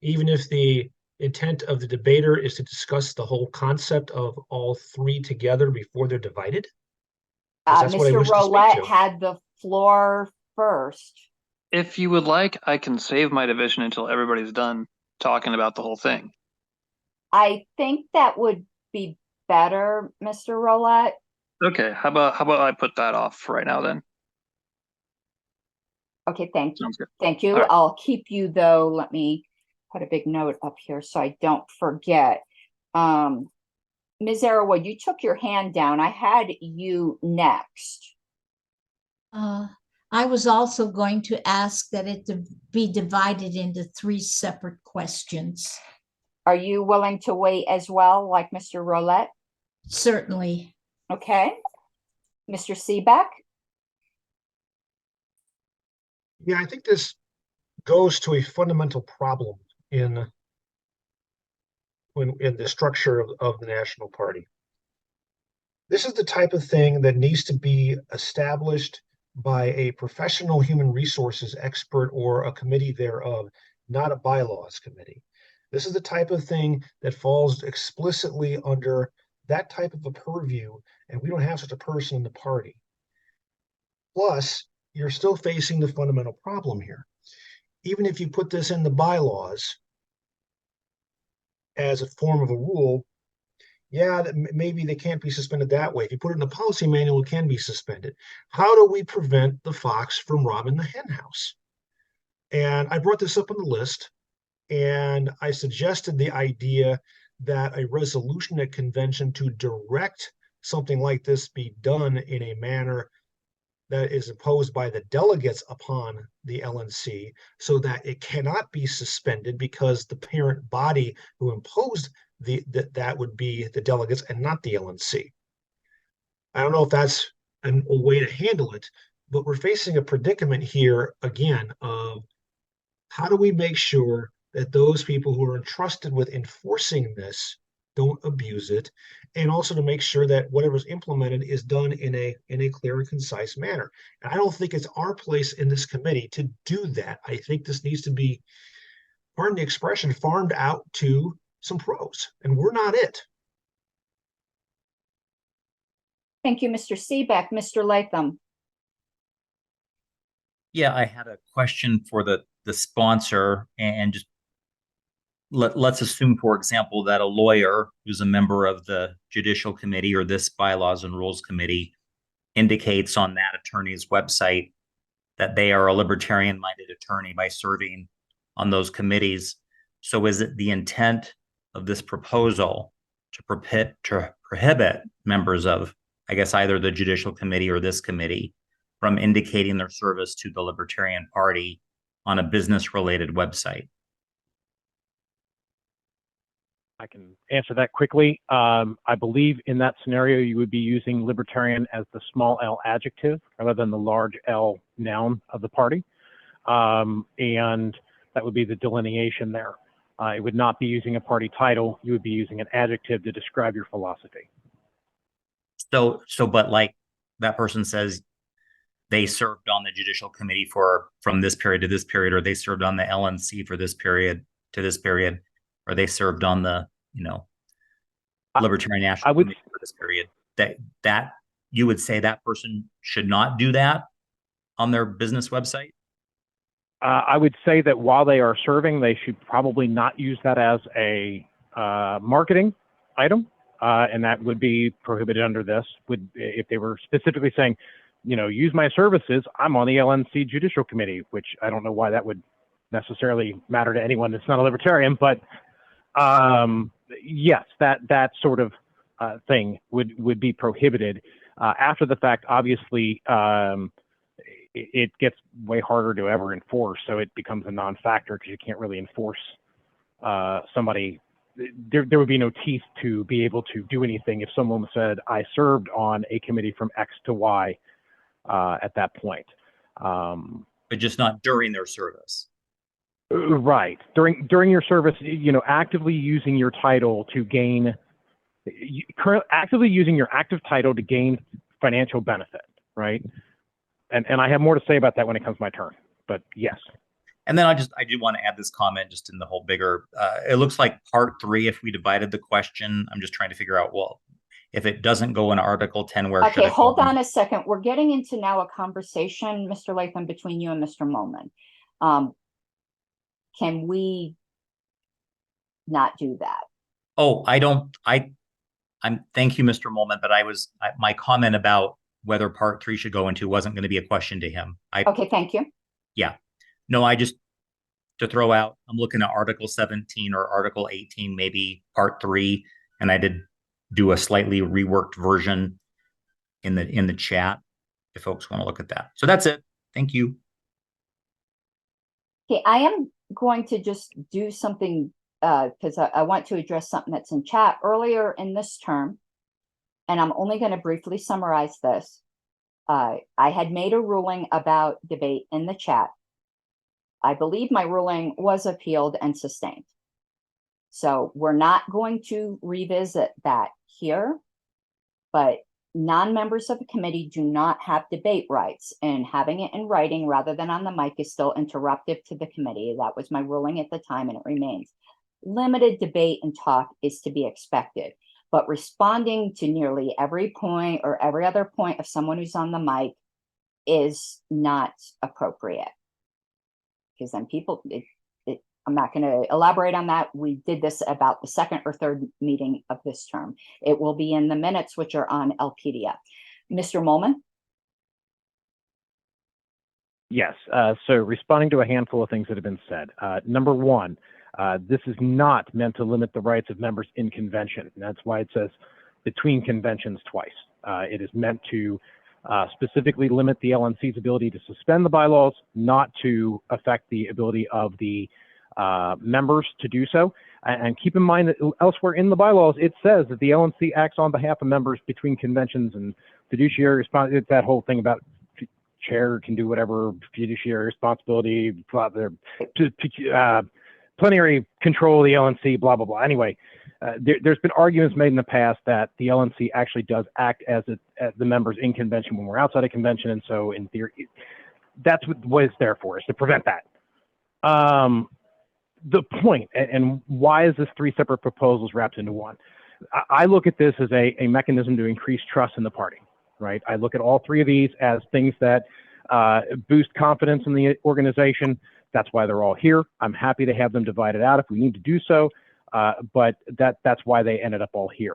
Even if the intent of the debater is to discuss the whole concept of all 3 together before they're divided? Mr. Roulette had the floor first. If you would like, I can save my division until everybody's done talking about the whole thing. I think that would be better, Mr. Roulette. Okay, how about I put that off for right now then? Okay, thank you. Sounds good. Thank you. Right. I'll keep you though. Let me put a big note up here so I don't forget. Ms. Arawa, you took your hand down. I had you next. I was also going to ask that it be divided into 3 separate questions. Are you willing to wait as well, like Mr. Roulette? Certainly. Okay. Mr. Seaback? Yeah, I think this goes to a fundamental problem in the structure of the National Party. This is the type of thing that needs to be established by a professional human resources expert or a committee thereof, not a bylaws committee. This is the type of thing that falls explicitly under that type of a purview, and we don't have such a person in the party. Plus, you're still facing the fundamental problem here. Even if you put this in the bylaws as a form of a rule, yeah, maybe they can't be suspended that way. If you put it in the policy manual, it can be suspended. How do we prevent the fox from robbing the hen house? And I brought this up on the list, and I suggested the idea that a resolution at convention to direct something like this be done in a manner that is imposed by the delegates upon the LNC so that it cannot be suspended because the parent body who imposed that would be the delegates and not the LNC. I don't know if that's a way to handle it, but we're facing a predicament here again of how do we make sure that those people who are entrusted with enforcing this don't abuse it, and also to make sure that whatever's implemented is done in a clear and concise manner. And I don't think it's our place in this committee to do that. I think this needs to be, pardon the expression, farmed out to some pros, and we're not it. Thank you, Mr. Seaback. Mr. Latham. Yeah, I had a question for the sponsor, and just let's assume, for example, that a lawyer who's a member of the Judicial Committee or this Bylaws and Rules Committee indicates on that attorney's website that they are a libertarian-minded attorney by serving on those committees. So is it the intent of this proposal to prohibit members of, I guess, either the Judicial Committee or this committee from indicating their service to the Libertarian Party on a business-related website? I can answer that quickly. I believe in that scenario, you would be using libertarian as the small L adjective rather than the large L noun of the party. And that would be the delineation there. It would not be using a party title. You would be using an adjective to describe your philosophy. So, but like that person says they served on the judicial committee from this period to this period, or they served on the LNC for this period to this period, or they served on the, Libertarian National Committee for this period. That you would say that person should not do that on their business website? I would say that while they are serving, they should probably not use that as a marketing item, and that would be prohibited under this. If they were specifically saying, use my services, I'm on the LNC Judicial Committee, which I don't know why that would necessarily matter to anyone that's not a libertarian, but yes, that sort of thing would be prohibited. After the fact, obviously, it gets way harder to ever enforce, so it becomes a non-factor because you can't really enforce somebody. There would be no teeth to be able to do anything if someone said, I served on a committee from X to Y at that point. But just not during their service. Right. During your service, actively using your title to gain, actively using your active title to gain financial benefit, right? And I have more to say about that when it comes to my turn, but yes. And then I do want to add this comment just in the whole bigger, it looks like part 3, if we divided the question, I'm just trying to figure out, well, if it doesn't go in Article 10, where should it go? Hold on a second. We're getting into now a conversation, Mr. Latham, between you and Mr. Molman. Can we not do that? Oh, thank you, Mr. Molman, but my comment about whether part 3 should go into wasn't going to be a question to him. Okay, thank you. Yeah. No, to throw out, I'm looking at Article 17 or Article 18, maybe part 3, and I did do a slightly reworked version in the chat if folks want to look at that. So that's it. Thank you. Okay, I am going to just do something because I want to address something that's in chat earlier in this term, and I'm only going to briefly summarize this. I had made a ruling about debate in the chat. I believe my ruling was appealed and sustained. So we're not going to revisit that here, but non-members of the committee do not have debate rights, and having it in writing rather than on the mic is still interruptive to the committee. That was my ruling at the time, and it remains. Limited debate and talk is to be expected, but responding to nearly every point or every other point of someone who's on the mic is not appropriate. Because then I'm not going to elaborate on that. We did this about the second or third meeting of this term. It will be in the minutes, which are on LPDF. Mr. Molman? Yes. So responding to a handful of things that have been said. Number one, this is not meant to limit the rights of members in convention. And that's why it says between conventions twice. It is meant to specifically limit the LNC's ability to suspend the bylaws, not to affect the ability of the members to do so. And keep in mind that elsewhere in the bylaws, it says that the LNC acts on behalf of members between conventions and fiduciary responsibility. It's that whole thing about chair can do whatever fiduciary responsibility, plenary control of the LNC, blah, blah, blah. Anyway, there's been arguments made in the past that the LNC actually does act as the members in convention when we're outside of convention. And so in theory, that's what it's there for, is to prevent that. The point, and why is this 3 separate proposals wrapped into one? I look at this as a mechanism to increase trust in the party, right? I look at all 3 of these as things that boost confidence in the organization. That's why they're all here. I'm happy to have them divided out if we need to do so, but that's why they ended up all here.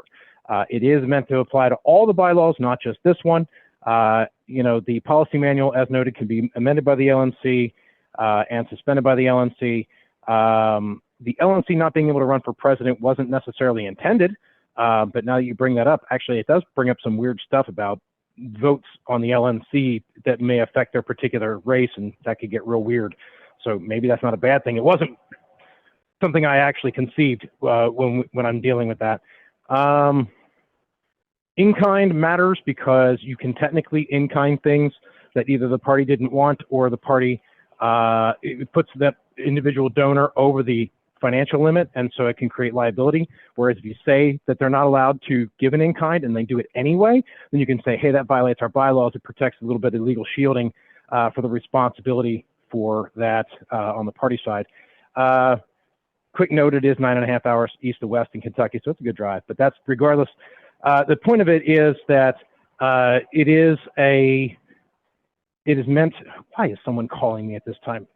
It is meant to apply to all the bylaws, not just this one. The policy manual, as noted, can be amended by the LNC and suspended by the LNC. The LNC not being able to run for president wasn't necessarily intended, but now that you bring that up, actually it does bring up some weird stuff about votes on the LNC that may affect their particular race, and that could get real weird. So maybe that's not a bad thing. It wasn't something I actually conceived when I'm dealing with that. In-kind matters because you can technically in-kind things that either the party didn't want or the party it puts that individual donor over the financial limit, and so it can create liability. Whereas if you say that they're not allowed to give an in-kind and they do it anyway, then you can say, hey, that violates our bylaws. It protects a little bit of legal shielding for the responsibility for that on the party side. Quick note, it is 9.5 hours east to west in Kentucky, so it's a good drive, but that's regardless. The point of it is that it is meant, why is someone calling me at this time?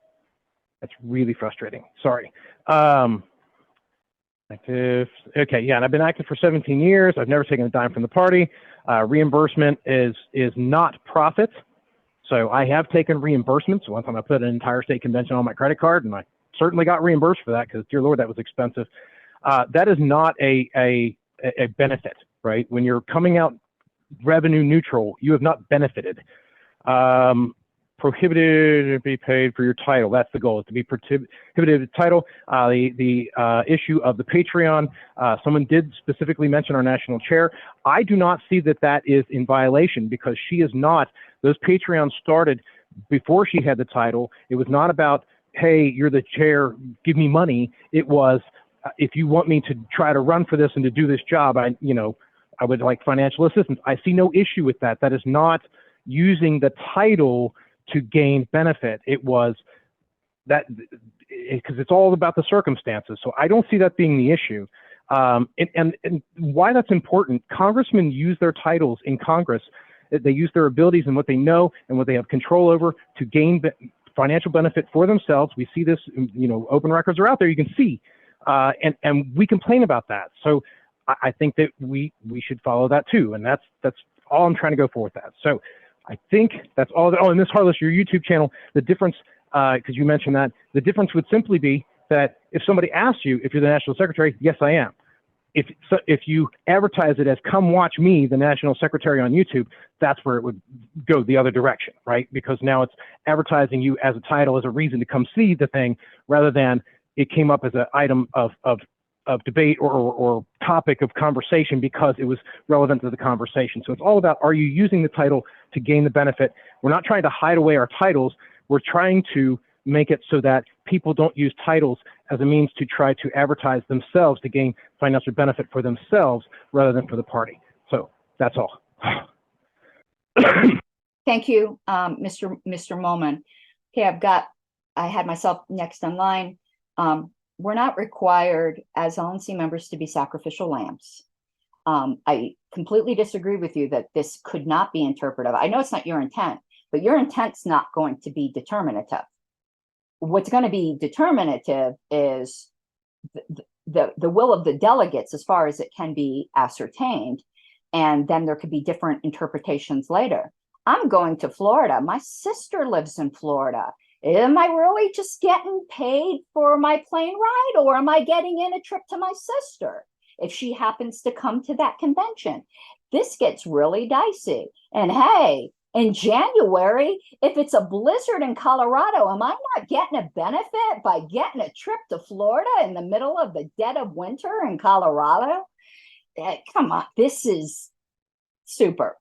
That's really frustrating. Sorry. Active. Okay, yeah, and I've been active for 17 years. I've never taken a dime from the party. Reimbursement is not profit. So I have taken reimbursement. So one time I put an entire state convention on my credit card, and I certainly got reimbursed for that because, dear Lord, that was expensive. That is not a benefit, right? When you're coming out revenue neutral, you have not benefited. Prohibited to be paid for your title. That's the goal, is to be prohibited title. The issue of the Patreon, someone did specifically mention our national chair. I do not see that that is in violation because she is not. Those Patreons started before she had the title. It was not about, hey, you're the chair, give me money. It was, if you want me to try to run for this and to do this job, I would like financial assistance. I see no issue with that. That is not using the title to gain benefit. It was that, because it's all about the circumstances. So I don't see that being the issue. And why that's important, congressmen use their titles in Congress. They use their abilities and what they know and what they have control over to gain financial benefit for themselves. We see this, open records are out there, you can see, and we complain about that. So I think that we should follow that too. And that's all I'm trying to go for with that. So I think that's all. Oh, and Ms. Harless, your YouTube channel, the difference, because you mentioned that, the difference would simply be that if somebody asks you if you're the national secretary, yes, I am. If you advertise it as come watch me, the national secretary on YouTube, that's where it would go the other direction, right? Because now it's advertising you as a title, as a reason to come see the thing, rather than it came up as an item of debate or topic of conversation because it was relevant to the conversation. So it's all about, are you using the title to gain the benefit? We're not trying to hide away our titles. We're trying to make it so that people don't use titles as a means to try to advertise themselves to gain financial benefit for themselves rather than for the party. So that's all. Thank you, Mr. Molman. Okay, I had myself next in line. We're not required as LNC members to be sacrificial lambs. I completely disagree with you that this could not be interpretive. I know it's not your intent, but your intent's not going to be determinative. What's going to be determinative is the will of the delegates as far as it can be ascertained. And then there could be different interpretations later. I'm going to Florida. My sister lives in Florida. Am I really just getting paid for my plane ride, or am I getting in a trip to my sister if she happens to come to that convention? This gets really dicey. And hey, in January, if it's a blizzard in Colorado, am I not getting a benefit by getting a trip to Florida in the middle of the dead of winter in Colorado? Come on, this is super.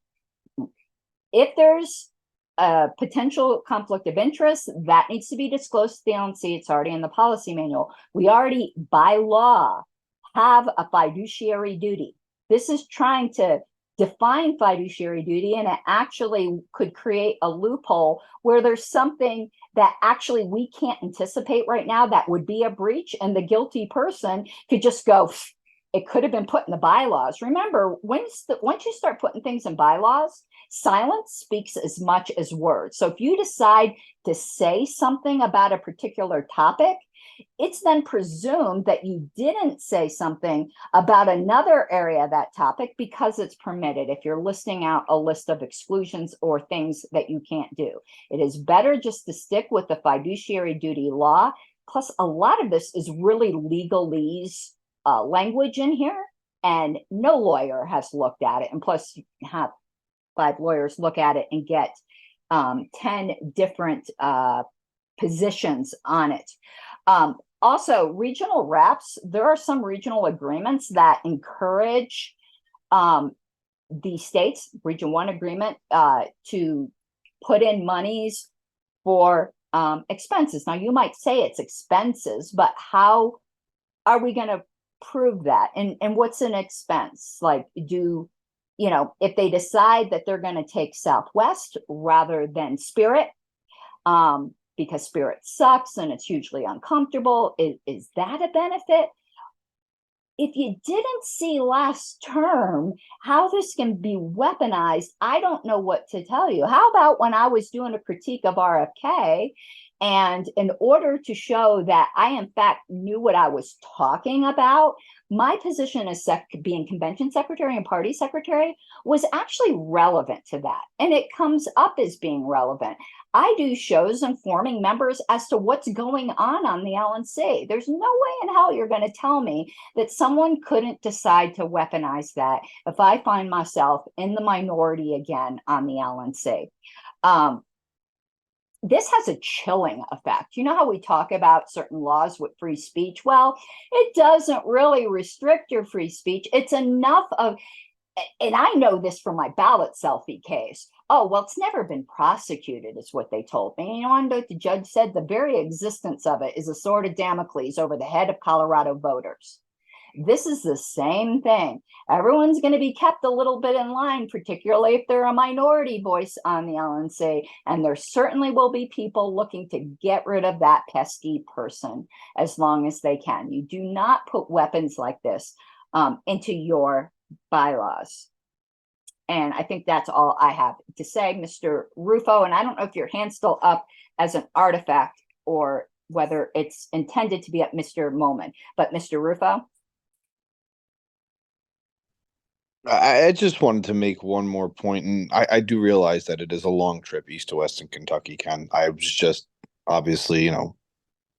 If there's a potential conflict of interest, that needs to be disclosed to the LNC. It's already in the policy manual. We already, by law, have a fiduciary duty. This is trying to define fiduciary duty, and it actually could create a loophole where there's something that actually we can't anticipate right now that would be a breach, and the guilty person could just go, it could have been put in the bylaws. Remember, once you start putting things in bylaws, silence speaks as much as words. So if you decide to say something about a particular topic, it's then presumed that you didn't say something about another area of that topic because it's permitted if you're listing out a list of exclusions or things that you can't do. It is better just to stick with the fiduciary duty law. Plus, a lot of this is really legalese language in here, and no lawyer has looked at it. And plus, you have 5 lawyers look at it and get 10 different positions on it. Also, regional reps, there are some regional agreements that encourage the states, Region 1 agreement, to put in monies for expenses. Now, you might say it's expenses, but how are we going to prove that? And what's an expense? Like, if they decide that they're going to take Southwest rather than Spirit, because Spirit sucks and it's hugely uncomfortable, is that a benefit? If you didn't see last term how this can be weaponized, I don't know what to tell you. How about when I was doing a critique of RFK, and in order to show that I, in fact, knew what I was talking about, my position as being convention secretary and party secretary was actually relevant to that. And it comes up as being relevant. I do shows informing members as to what's going on the LNC. There's no way in hell you're going to tell me that someone couldn't decide to weaponize that if I find myself in the minority again on the LNC. This has a chilling effect. You know how we talk about certain laws with free speech? Well, it doesn't really restrict your free speech. It's enough of, and I know this from my ballot selfie case. Oh, well, it's never been prosecuted, is what they told me. You know what the judge said? The very existence of it is a sword of Damocles over the head of Colorado voters. This is the same thing. Everyone's going to be kept a little bit in line, particularly if they're a minority voice on the LNC. And there certainly will be people looking to get rid of that pesky person as long as they can. You do not put weapons like this into your bylaws. And I think that's all I have to say, Mr. Rufo. And I don't know if your hand's still up as an artifact or whether it's intended to be at Mr. Molman, but Mr. Rufo. I just wanted to make one more point, and I do realize that it is a long trip east to west in Kentucky, Ken. I was just obviously,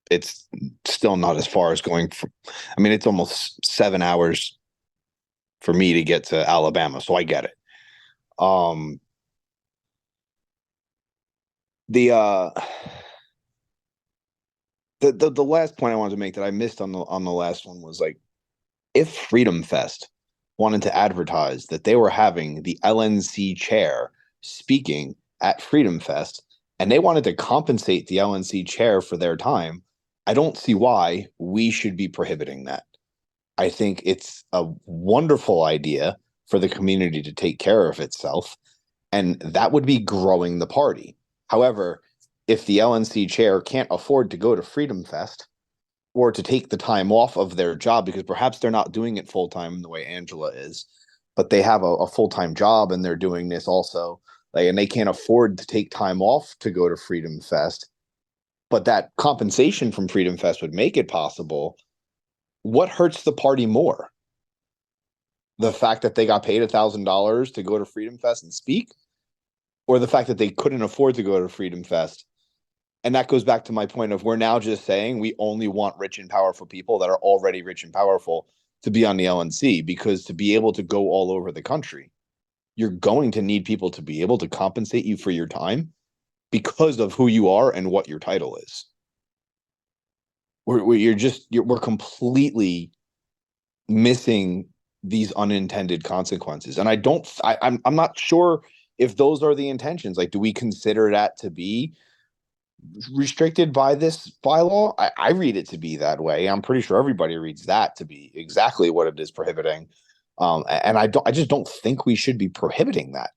it's still not as far as going from, it's almost 7 hours for me to get to Alabama, so I get it. The last point I wanted to make that I missed on the last one was, like, if Freedom Fest wanted to advertise that they were having the LNC chair speaking at Freedom Fest and they wanted to compensate the LNC chair for their time, I don't see why we should be prohibiting that. I think it's a wonderful idea for the community to take care of itself, and that would be growing the party. However, if the LNC chair can't afford to go to Freedom Fest or to take the time off of their job, because perhaps they're not doing it full-time the way Angela is, but they have a full-time job and they're doing this also, and they can't afford to take time off to go to Freedom Fest, but that compensation from Freedom Fest would make it possible. What hurts the party more? The fact that they got paid $1,000 to go to Freedom Fest and speak, or the fact that they couldn't afford to go to Freedom Fest? And that goes back to my point of, we're now just saying we only want rich and powerful people that are already rich and powerful to be on the LNC, because to be able to go all over the country, you're going to need people to be able to compensate you for your time because of who you are and what your title is. We're completely missing these unintended consequences. And I'm not sure if those are the intentions. Like, do we consider that to be restricted by this bylaw? I read it to be that way. I'm pretty sure everybody reads that to be exactly what it is prohibiting. And I just don't think we should be prohibiting that.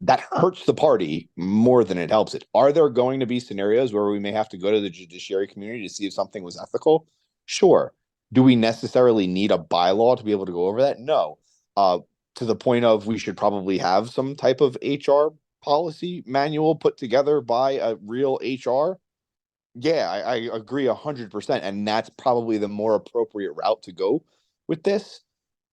That hurts the party more than it helps it. Are there going to be scenarios where we may have to go to the judiciary community to see if something was ethical? Sure. Do we necessarily need a bylaw to be able to go over that? No. To the point of, we should probably have some type of HR policy manual put together by a real HR. Yeah, I agree 100%. And that's probably the more appropriate route to go with this.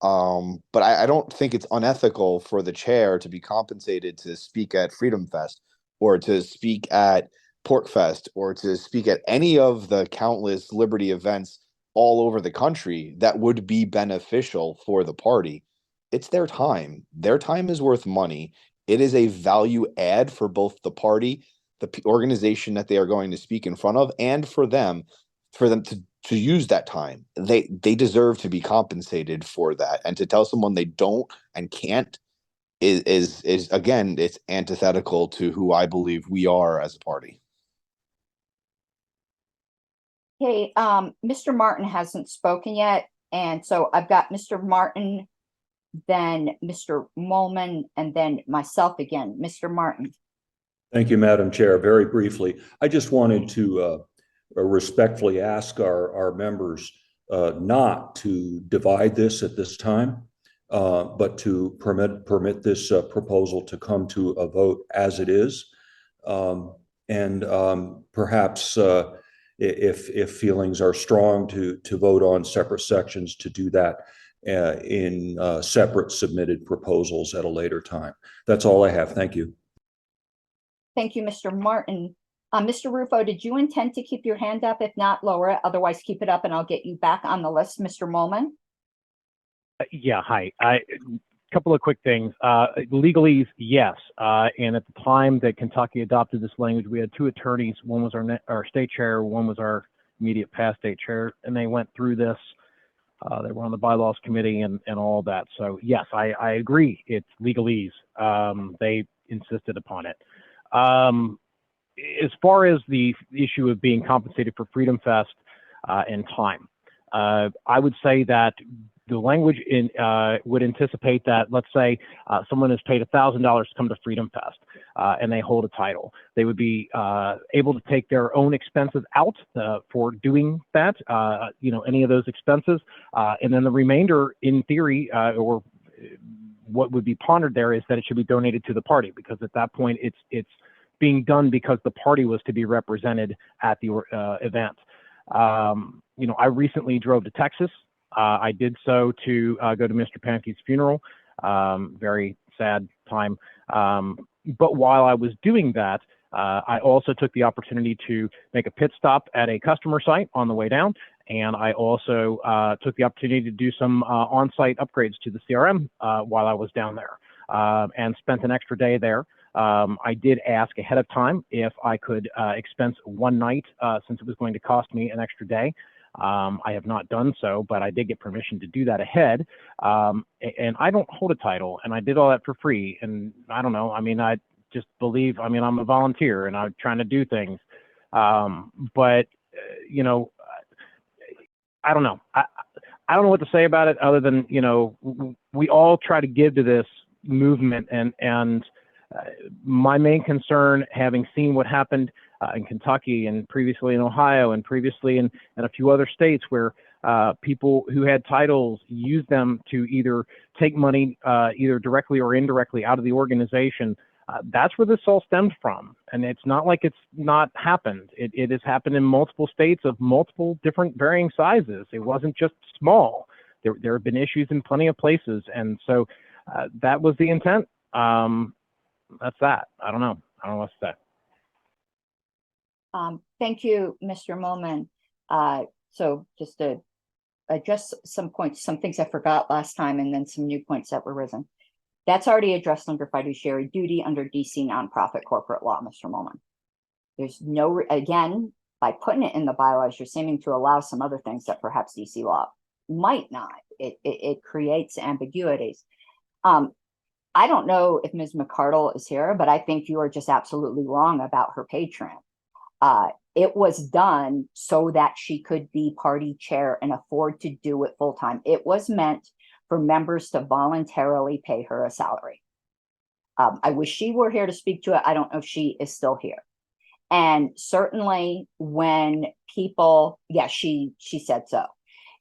But I don't think it's unethical for the chair to be compensated to speak at Freedom Fest, or to speak at Pork Fest, or to speak at any of the countless Liberty events all over the country that would be beneficial for the party. It's their time. Their time is worth money. It is a value add for both the party, the organization that they are going to speak in front of, and for them for them to use that time. They deserve to be compensated for that. And to tell someone they don't and can't is again, it's antithetical to who I believe we are as a party. Okay, Mr. Martin hasn't spoken yet, and so I've got Mr. Martin, then Mr. Molman, and then myself again. Mr. Martin. Thank you, Madam Chair. Very briefly, I just wanted to respectfully ask our members not to divide this at this time, but to permit this proposal to come to a vote as it is. Perhaps if feelings are strong to vote on separate sections, to do that in separate submitted proposals at a later time. That's all I have. Thank you. Thank you, Mr. Martin. Mr. Rufo, did you intend to keep your hand up? If not, lower it. Otherwise, keep it up and I'll get you back on the list. Mr. Molman? Yeah, hi. A couple of quick things. Legalese, yes. And at the time that Kentucky adopted this language, we had two attorneys. One was our state chair, one was our immediate past state chair, and they went through this. They were on the bylaws committee and all that. So yes, I agree. It's legalese. They insisted upon it. As far as the issue of being compensated for Freedom Fest and time, I would say that the language would anticipate that, let's say someone has paid $1,000 to come to Freedom Fest and they hold a title. They would be able to take their own expenses out for doing that, any of those expenses. And then the remainder, in theory, or what would be pondered there, is that it should be donated to the party, because at that point it's being done because the party was to be represented at the event. I recently drove to Texas. I did so to go to Mr. Pankey's funeral. Very sad time. But while I was doing that, I also took the opportunity to make a pit stop at a customer site on the way down. And I also took the opportunity to do some on-site upgrades to the CRM while I was down there, and spent an extra day there. I did ask ahead of time if I could expense one night, since it was going to cost me an extra day. I have not done so, but I did get permission to do that ahead. And I don't hold a title, and I did all that for free. And I don't know, I just believe, I'm a volunteer and I'm trying to do things. But I don't know. I don't know what to say about it other than, we all try to give to this movement, and my main concern, having seen what happened in Kentucky and previously in Ohio and previously in a few other states where people who had titles used them to either take money either directly or indirectly out of the organization, that's where this all stemmed from. And it's not like it's not happened. It has happened in multiple states of multiple different varying sizes. It wasn't just small. There have been issues in plenty of places. And so that was the intent. That's that. I don't know. I don't know what to say. Thank you, Mr. Molman. So just to address some points, some things I forgot last time, and then some new points that were risen. That's already addressed under fiduciary duty under DC nonprofit corporate law, Mr. Molman. There's no, again, by putting it in the bylaws, you're seeming to allow some other things that perhaps DC law might not. It creates ambiguities. I don't know if Ms. McCardle is here, but I think you are just absolutely wrong about her patron. It was done so that she could be party chair and afford to do it full time. It was meant for members to voluntarily pay her a salary. I wish she were here to speak to it. I don't know if she is still here. And certainly when people, yeah, she said so.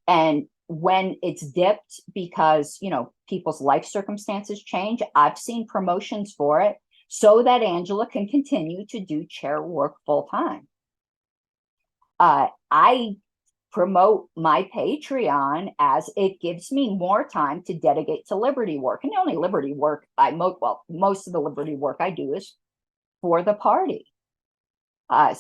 And when it's dipped because, people's life circumstances change, I've seen promotions for it so that Angela can continue to do chair work full time. I promote my Patreon as it gives me more time to dedicate to Liberty work. And the only Liberty work most of the Liberty work I do is for the party. And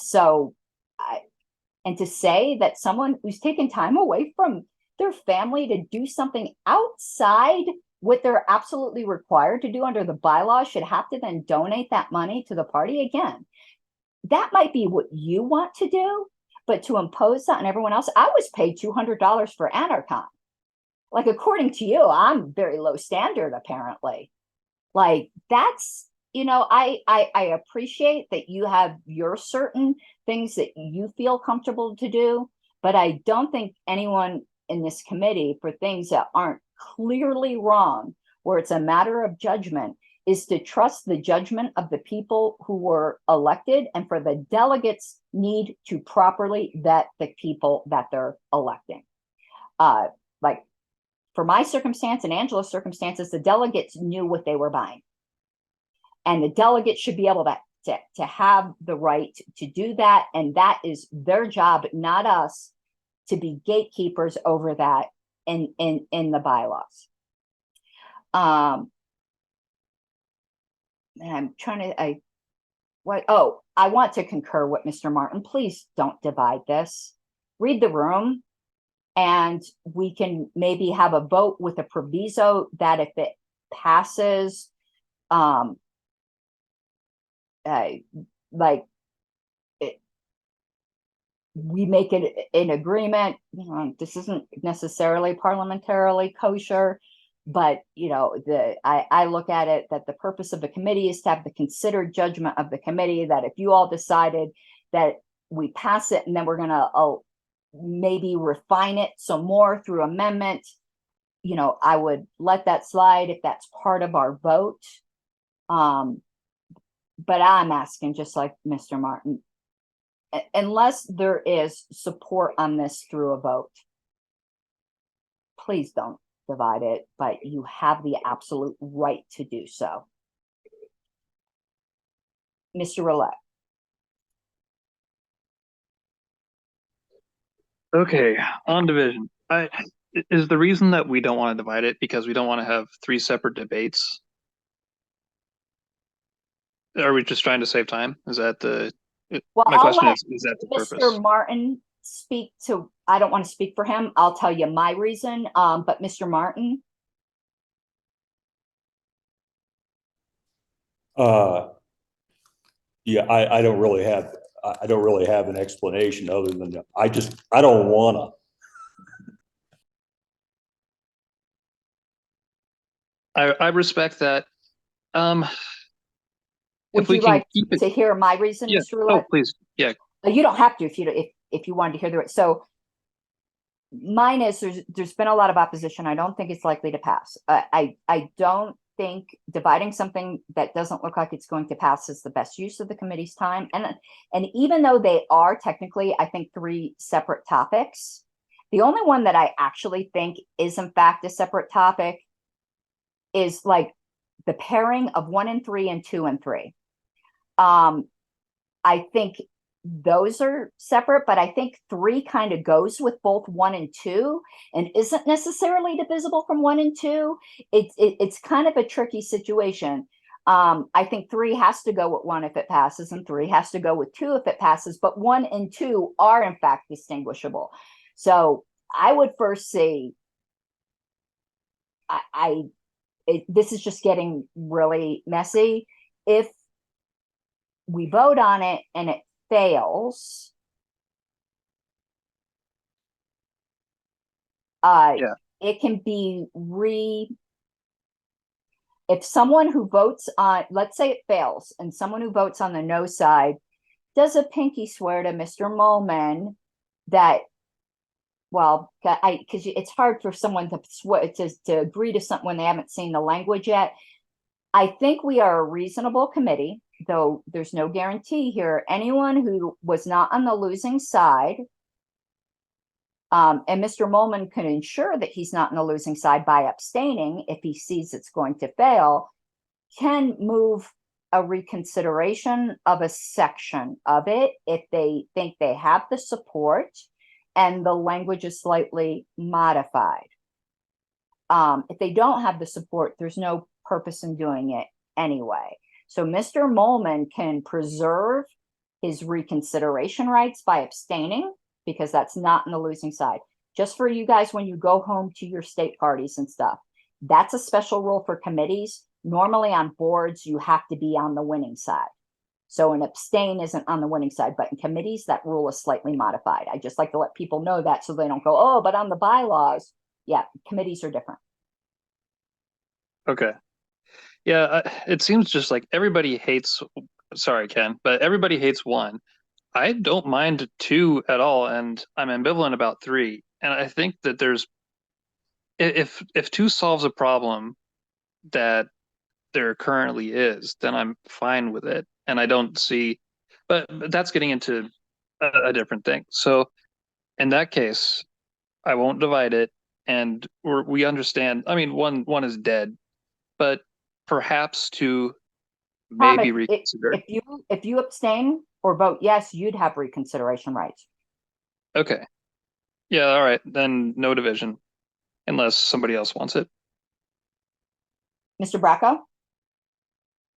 to say that someone who's taken time away from their family to do something outside what they're absolutely required to do under the bylaws should have to then donate that money to the party again, that might be what you want to do, But to impose that on everyone else, I was paid $200 for Anarchon. Like, according to you, I'm very low standard, apparently. Like, that's, I appreciate that you have your certain things that you feel comfortable to do, but I don't think anyone in this committee, for things that aren't clearly wrong, where it's a matter of judgment, is to trust the judgment of the people who were elected, and for the delegates need to properly vet the people that they're electing. Like, for my circumstance and Angela's circumstances, the delegates knew what they were buying. And the delegates should be able to have the right to do that. And that is their job, not us, to be gatekeepers over that in the bylaws. And I'm trying to, I want to concur with Mr. Martin. Please don't divide this. Read the room, and we can maybe have a vote with a proviso that if it passes, we make it an agreement. This isn't necessarily parliamentarily kosher, but I look at it that the purpose of the committee is to have the considered judgment of the committee, that if you all decided that we pass it and then we're gonna maybe refine it some more through amendment, I would let that slide if that's part of our vote. But I'm asking, just like Mr. Martin, unless there is support on this through a vote, please don't divide it, but you have the absolute right to do so. Mr. Roulette. Okay, on division. Is the reason that we don't want to divide it because we don't want to have 3 separate debates? Are we just trying to save time? Is that my question is that the purpose? Mr. Martin speak to, I don't want to speak for him. I'll tell you my reason. But Mr. Martin. Yeah, I don't really have an explanation other than I don't wanna. I respect that. Would you like to hear my reason, yeah. Mr. Roulette? Oh, please. Yeah. You don't have to if you wanted to hear the. So mine is there's been a lot of opposition. I don't think it's likely to pass. I don't think dividing something that doesn't look like it's going to pass is the best use of the committee's time. And even though they are technically, I think, 3 separate topics, the only one that I actually think is in fact a separate topic is like the pairing of 1 and 3 and 2 and 3. I think those are separate, but I think 3 kind of goes with both 1 and 2 and isn't necessarily divisible from 1 and 2. It's kind of a tricky situation. I think 3 has to go with 1 if it passes, and 3 has to go with 2 if it passes, but 1 and 2 are in fact distinguishable. So I would first say, this is just getting really messy. If we vote on it and it fails, it can be if someone who votes on, let's say it fails, and someone who votes on the no side does a pinky swear to Mr. Molman that, well, because it's hard for someone to swear to agree to something when they haven't seen the language yet. I think we are a reasonable committee, though there's no guarantee here. Anyone who was not on the losing side, and Mr. Molman can ensure that he's not on the losing side by abstaining if he sees it's going to fail, can move a reconsideration of a section of it if they think they have the support and the language is slightly modified. If they don't have the support, there's no purpose in doing it anyway. So Mr. Molman can preserve his reconsideration rights by abstaining, because that's not in the losing side. Just for you guys, when you go home to your state parties and stuff, that's a special rule for committees. Normally on boards, you have to be on the winning side. So an abstain isn't on the winning side, but in committees, that rule is slightly modified. I just like to let people know that so they don't go, oh, but on the bylaws, yeah, committees are different. Okay. Yeah, it seems just like everybody hates, sorry, Ken, but everybody hates one. I don't mind two at all, and I'm ambivalent about three. And I think that if two solves a problem that there currently is, then I'm fine with it. And I don't see, but that's getting into a different thing. So in that case, I won't divide it, and we understand. I mean, one is dead, but perhaps to maybe reconsider. If you abstain or vote yes, you'd have reconsideration rights. Okay. Yeah, all right. Then no division unless somebody else wants it. Mr. Bracco?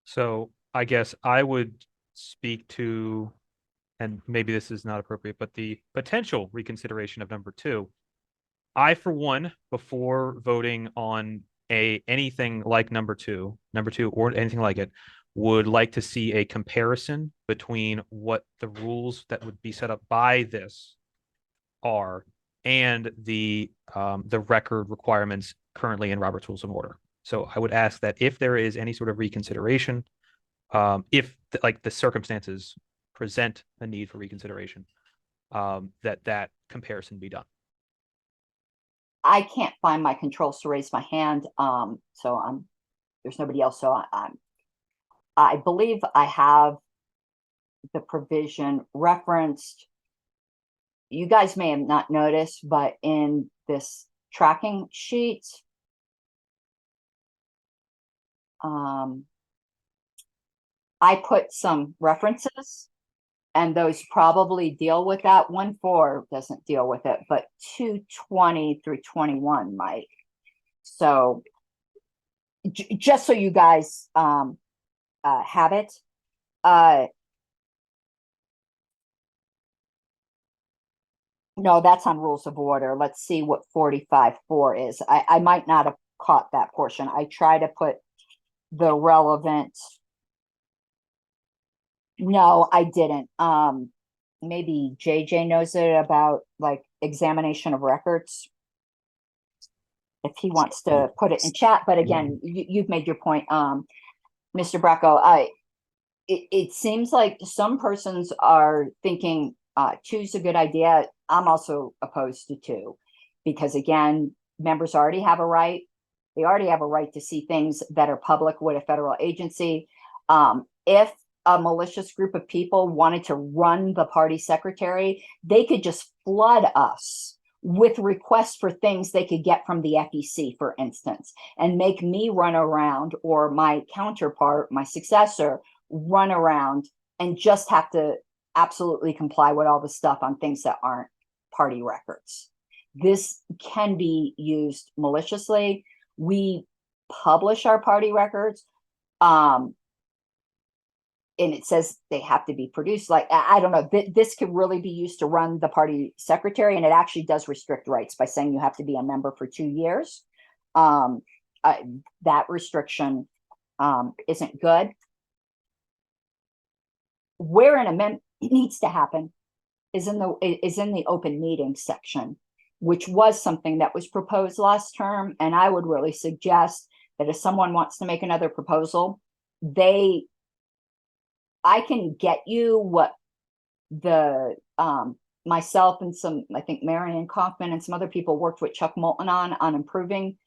So I guess I would speak to, and maybe this is not appropriate, but the potential reconsideration of number 2. I, for one, before voting on anything like number two or anything like it, would like to see a comparison between what the rules that would be set up by this are and the record requirements currently in Robert's Rules of Order. So I would ask that if there is any sort of reconsideration, if the circumstances present a need for reconsideration, that comparison be done. I can't find my controls to raise my hand, so there's nobody else. So I believe I have the provision referenced. You guys may have not noticed, but in this tracking sheet, I put some references, and those probably deal with that. 1.4 doesn't deal with it, but 2.20 through 21 might. So just so you guys have it. No, that's on Rules of Order. Let's see what 45.4 is. I might not have caught that portion. I try to put the relevant. No, I didn't. Maybe JJ knows it about like examination of records. If he wants to put it in chat, but again, you've made your point, Mr. Bracco. It seems like some persons are thinking 2's a good idea. I'm also opposed to 2 because again, members already have a right. They already have a right to see things that are public with a federal agency. If a malicious group of people wanted to run the party secretary, they could just flood us with requests for things they could get from the FEC, for instance, and make me run around, or my counterpart, my successor, run around and just have to absolutely comply with all the stuff on things that aren't party records. This can be used maliciously. We publish our party records. And it says they have to be produced. Like, I don't know, this could really be used to run the party secretary, and it actually does restrict rights by saying you have to be a member for 2 years. That restriction isn't good. Where an amendment needs to happen is in the open meeting section, which was something that was proposed last term. And I would really suggest that if someone wants to make another proposal, I can get you what the myself and some, I think Marion Kaufman and some other people worked with Chuck Moulton on improving.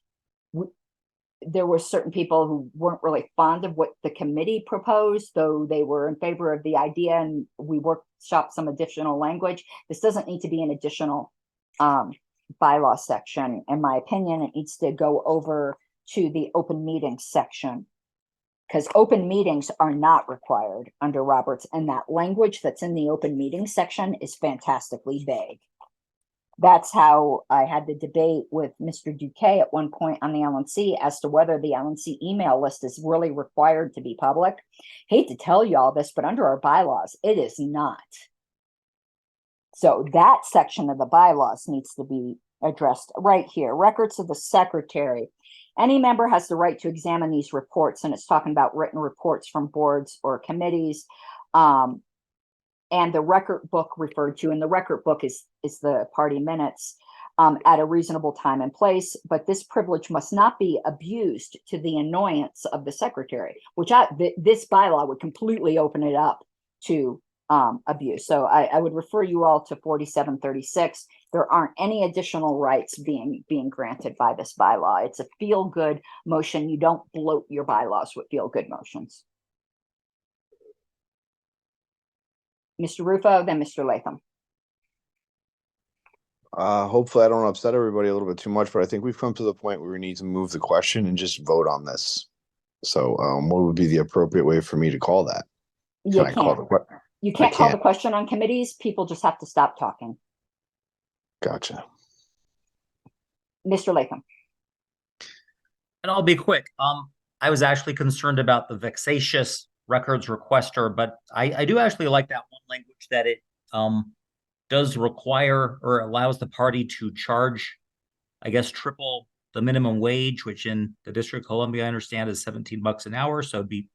There were certain people who weren't really fond of what the committee proposed, though they were in favor of the idea, and we workshopped some additional language. This doesn't need to be an additional bylaw section. In my opinion, it needs to go over to the open meetings section, because open meetings are not required under Roberts, and that language that's in the open meetings section is fantastically vague. That's how I had the debate with Mr. Duque at one point on the LNC as to whether the LNC email list is really required to be public. Hate to tell you all this, but under our bylaws, it is not. So that section of the bylaws needs to be addressed right here. Records of the secretary. Any member has the right to examine these reports, and it's talking about written reports from boards or committees. And the record book referred to, and the record book is the party minutes, at a reasonable time and place, but this privilege must not be abused to the annoyance of the secretary, which this bylaw would completely open it up to abuse. So I would refer you all to 4736. There aren't any additional rights being granted by this bylaw. It's a feel-good motion. You don't bloat your bylaws with feel-good motions. Mr. Rufo, then Mr. Latham. Hopefully I don't upset everybody a little bit too much, but I think we've come to the point where we need to move the question and just vote on this. So what would be the appropriate way for me to call that? You I call can't. You can't call the question on committees. People just have to stop talking. Gotcha. Mr. Latham. And I'll be quick. I was actually concerned about the vexatious records requester, but I do actually like that one language that it does require or allows the party to charge, I guess, triple the minimum wage, which in the District of Columbia, I understand, is $17 an hour. So it'd be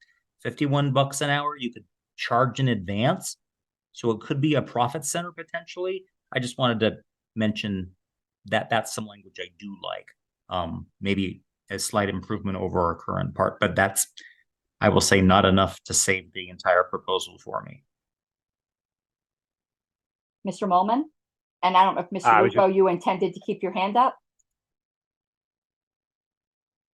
$51 an hour. You could charge in advance. So it could be a profit center potentially. I just wanted to mention that that's some language I do like. Maybe a slight improvement over our current part, but that's, I will say, not enough to save the entire proposal for me. Mr. Molman? And I don't know if Mr. Rufo, you intended to keep your hand up?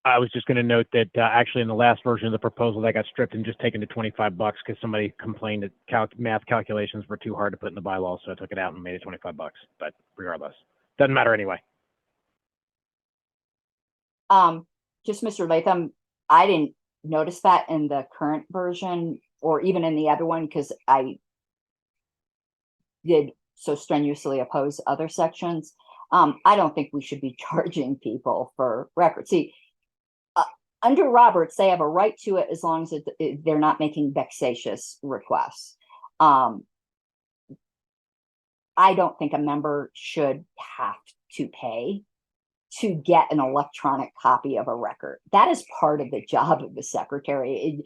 I was just going to note that actually in the last version of the proposal that got stripped and just taken to $25 because somebody complained that math calculations were too hard to put in the bylaws, so I took it out and made it $25. But regardless, doesn't matter anyway. Just Mr. Latham, I didn't notice that in the current version or even in the other one because I did so strenuously oppose other sections. I don't think we should be charging people for records. See, under Roberts, they have a right to it as long as they're not making vexatious requests. I don't think a member should have to pay to get an electronic copy of a record. That is part of the job of the secretary.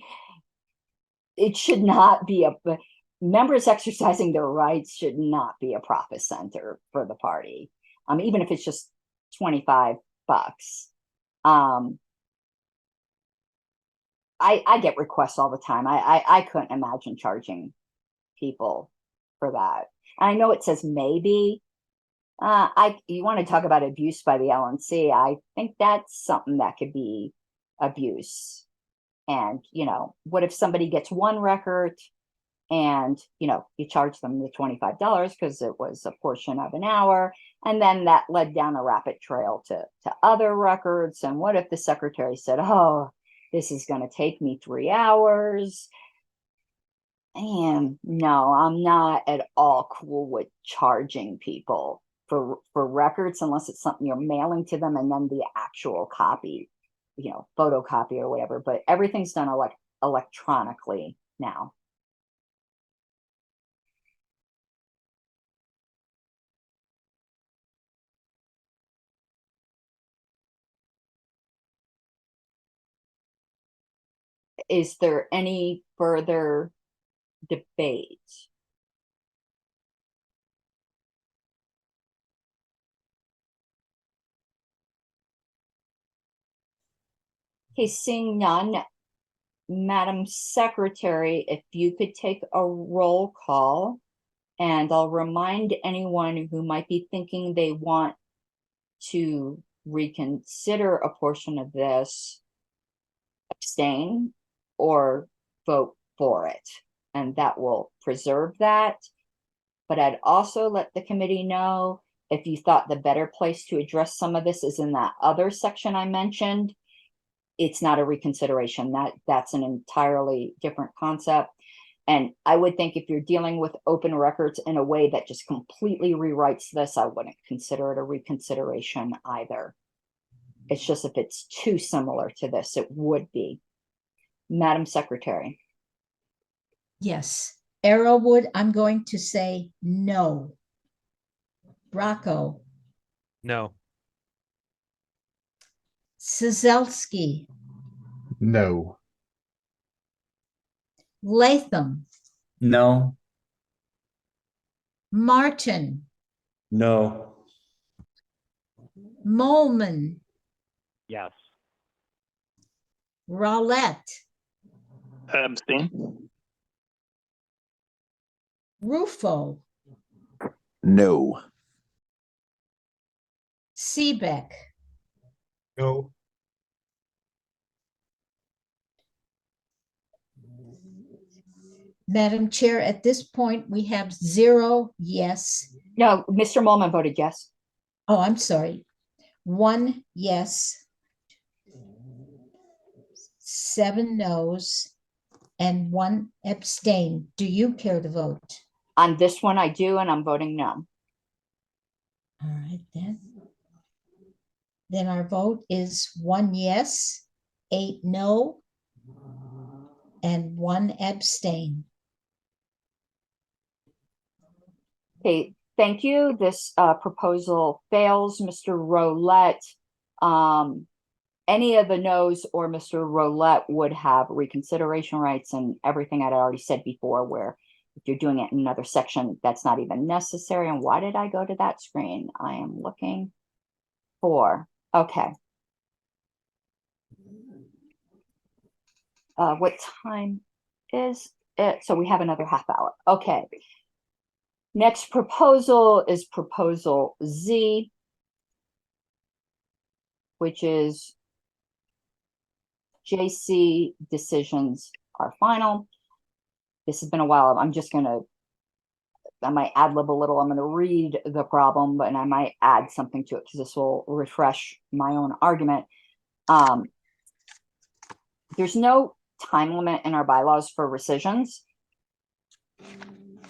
It should not be members exercising their rights should not be a profit center for the party. Even if it's just $25. I get requests all the time. I couldn't imagine charging people for that. And I know it says maybe. You want to talk about abuse by the LNC? I think that's something that could be abuse. And what if somebody gets one record, and you charge them the $25 because it was a portion of an hour, and then that led down a rapid trail to other records? And what if the secretary said, "Oh, this is going to take me 3 hours"? And no, I'm not at all cool with charging people for records unless it's something you're mailing to them and then the actual copy, photocopy or whatever. But everything's done electronically now. Is there any further debate? Okay, seeing none, Madam Secretary, if you could take a roll call, and I'll remind anyone who might be thinking they want to reconsider a portion of this, abstain or vote for it, and that will preserve that. But I'd also let the committee know if you thought the better place to address some of this is in that other section I mentioned. It's not a reconsideration. That's an entirely different concept. And I would think if you're dealing with open records in a way that just completely rewrites this, I wouldn't consider it a reconsideration either. It's just if it's too similar to this, it would be. Madam Secretary. Yes. Arrowwood, I'm going to say no. Bracco. No. Sizelski. No. Latham. No. Martin, No. Molman, Yes. Rowlett, Abstain. Rufo, No. Seebeck, No. Madam Chair, at this point, we have 0 yes. No, Mr. Molman voted yes. Oh, I'm sorry. 1 yes, 7 no's, and 1 abstain. Do you care to vote? On this one, I do, and I'm voting no. All right, then. Then our vote is 1 yes, 8 no, and 1 abstain. Okay, thank you. This proposal fails. Mr. Rowlett, any of the no's or Mr. Rowlett would have reconsideration rights and everything I'd already said before, where if you're doing it in another section, that's not even necessary. And why did I go to that screen? I am looking for, okay. What time is it? So we have another half hour. Okay. Next proposal is proposal Z, which is JC decisions are final. This has been a while. I'm just gonna, I might ad lib a little. I'm gonna read the problem, but I might add something to it because this will refresh my own argument. There's no time limit in our bylaws for rescissions.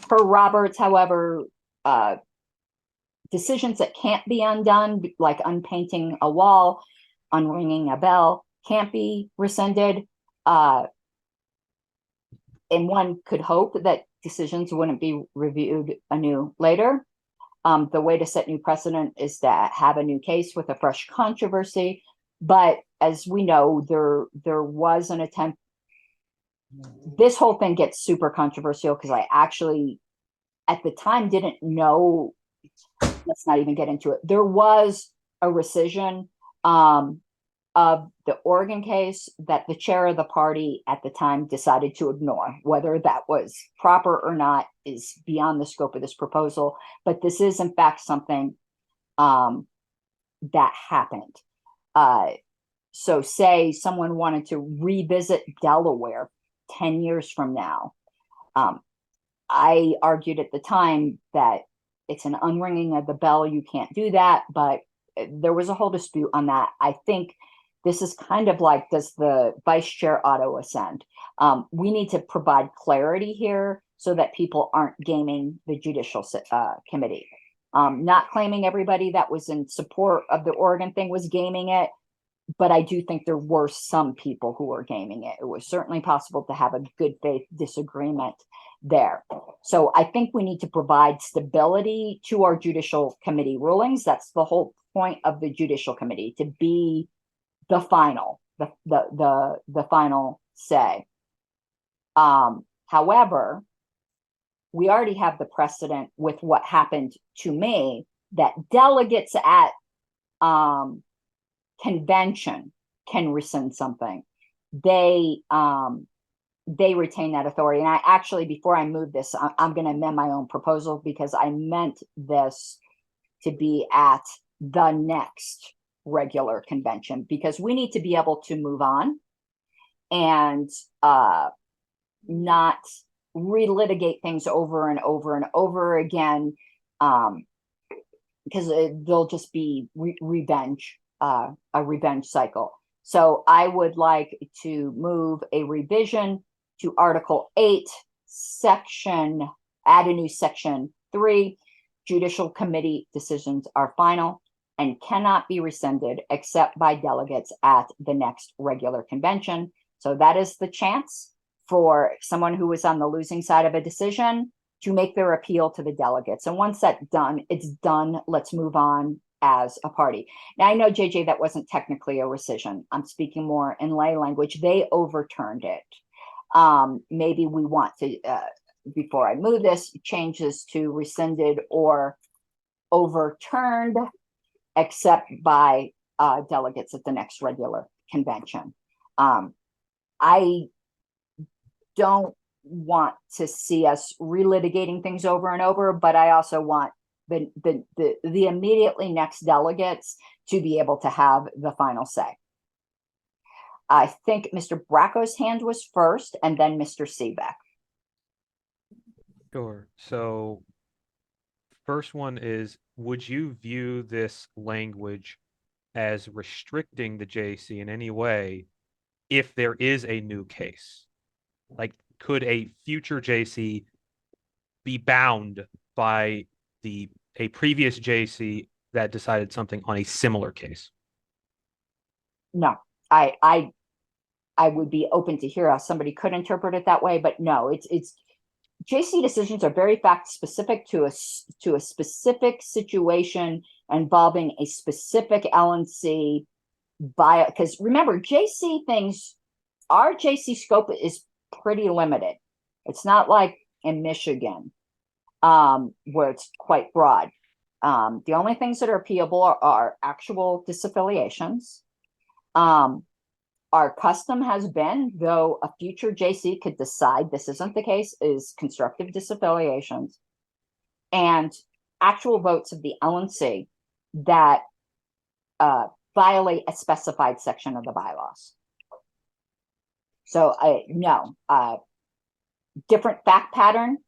Per Roberts, however, decisions that can't be undone, like unpainting a wall, unringing a bell, can't be rescinded. And one could hope that decisions wouldn't be reviewed anew later. The way to set new precedent is to have a new case with a fresh controversy. But as we know, there was an attempt. This whole thing gets super controversial because I actually, at the time, didn't know. Let's not even get into it. There was a rescission of the Oregon case that the chair of the party at the time decided to ignore. Whether that was proper or not is beyond the scope of this proposal. But this is, in fact, something that happened. So say someone wanted to revisit Delaware 10 years from now. I argued at the time that it's an unringing of the bell. You can't do that, but there was a whole dispute on that. I think this is kind of like, does the vice chair auto ascend? We need to provide clarity here so that people aren't gaming the judicial committee. Not claiming everybody that was in support of the Oregon thing was gaming it, but I do think there were some people who were gaming it. It was certainly possible to have a good faith disagreement there. So I think we need to provide stability to our judicial committee rulings. That's the whole point of the judicial committee, to be the final, the final say. However, we already have the precedent with what happened to me, that delegates at convention can rescind something. They retain that authority. And I actually, before I move this, I'm going to amend my own proposal because I meant this to be at the next regular convention, because we need to be able to move on and not relitigate things over and over and over again, because they'll just be revenge, a revenge cycle. So I would like to move a revision to Article 8, section, add a new section 3, judicial committee decisions are final and cannot be rescinded except by delegates at the next regular convention. So that is the chance for someone who is on the losing side of a decision to make their appeal to the delegates. And once that's done, it's done. Let's move on as a party. Now, I know, JJ, that wasn't technically a rescission. I'm speaking more in lay language. They overturned it. Maybe we want to before I move this, change this to rescinded or overturned, except by delegates at the next regular convention. I don't want to see us relitigating things over and over, but I also want the immediately next delegates to be able to have the final say. I think Mr. Bracco's hand was first, and then Mr. Seebeck. Sure. So first one is, would you view this language as restricting the JC in any way if there is a new case? Like, could a future JC be bound by a previous JC that decided something on a similar case? No, I would be open to hear how somebody could interpret it that way, but no, it's JC decisions are very fact specific to a specific situation involving a specific LNC because remember, JC things, our JC scope is pretty limited. It's not like in Michigan, where it's quite broad. The only things that are appealable are actual disaffiliations. Our custom has been, though a future JC could decide this isn't the case, is constructive disaffiliations and actual votes of the LNC that violate a specified section of the bylaws. So no, different fact pattern,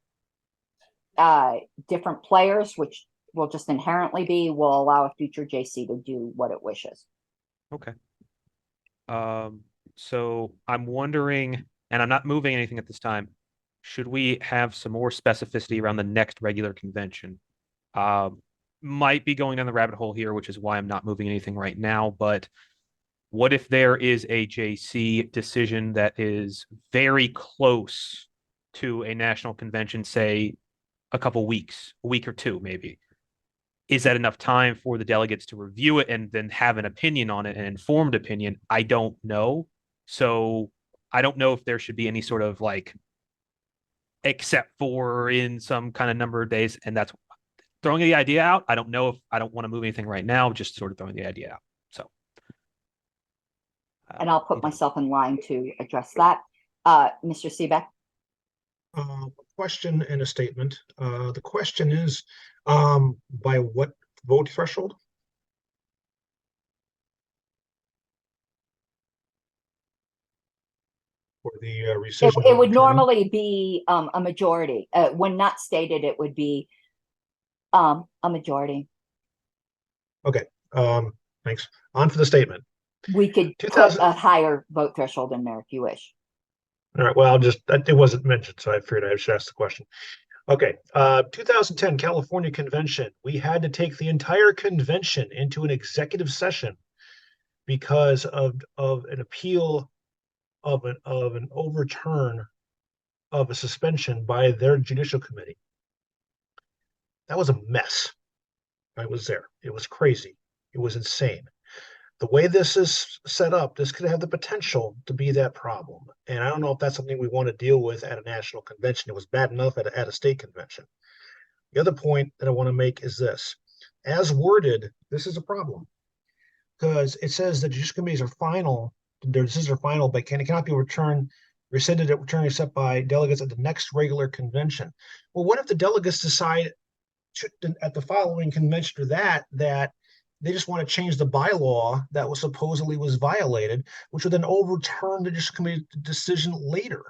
different players, which will just inherently will allow a future JC to do what it wishes. Okay. So I'm wondering, and I'm not moving anything at this time, should we have some more specificity around the next regular convention? Might be going down the rabbit hole here, which is why I'm not moving anything right now, but what if there is a JC decision that is very close to a national convention, say a couple weeks, a week or two, maybe? Is that enough time for the delegates to review it and then have an opinion on it, an informed opinion? I don't know. So I don't know if there should be any sort of like, except for in some kind of number of days. And that's throwing the idea out. I don't know if I don't want to move anything right now, just sort of throwing the idea out. So. And I'll put myself in line to address that. Mr. Seebeck. Question and a statement. The question is, by what vote threshold? For the rescission. It would normally be a majority. When not stated, it would be a majority. Okay, thanks. On for the statement. We could put a higher vote threshold in there if you wish. All right, well, it wasn't mentioned, so I figured I should ask the question. Okay, 2010 California Convention. We had to take the entire convention into an executive session because of an appeal of an overturn of a suspension by their judicial committee. That was a mess. I was there. It was crazy. It was insane. The way this is set up, this could have the potential to be that problem. And I don't know if that's something we want to deal with at a national convention. It was bad enough at a state convention. The other point that I want to make is this. As worded, this is a problem. Because it says that judicial committees are final, their decisions are final, but it cannot be rescinded at return except by delegates at the next regular convention. Well, what if the delegates decide at the following convention or that they just want to change the bylaw that was supposedly violated, which would then overturn the judicial committee decision later?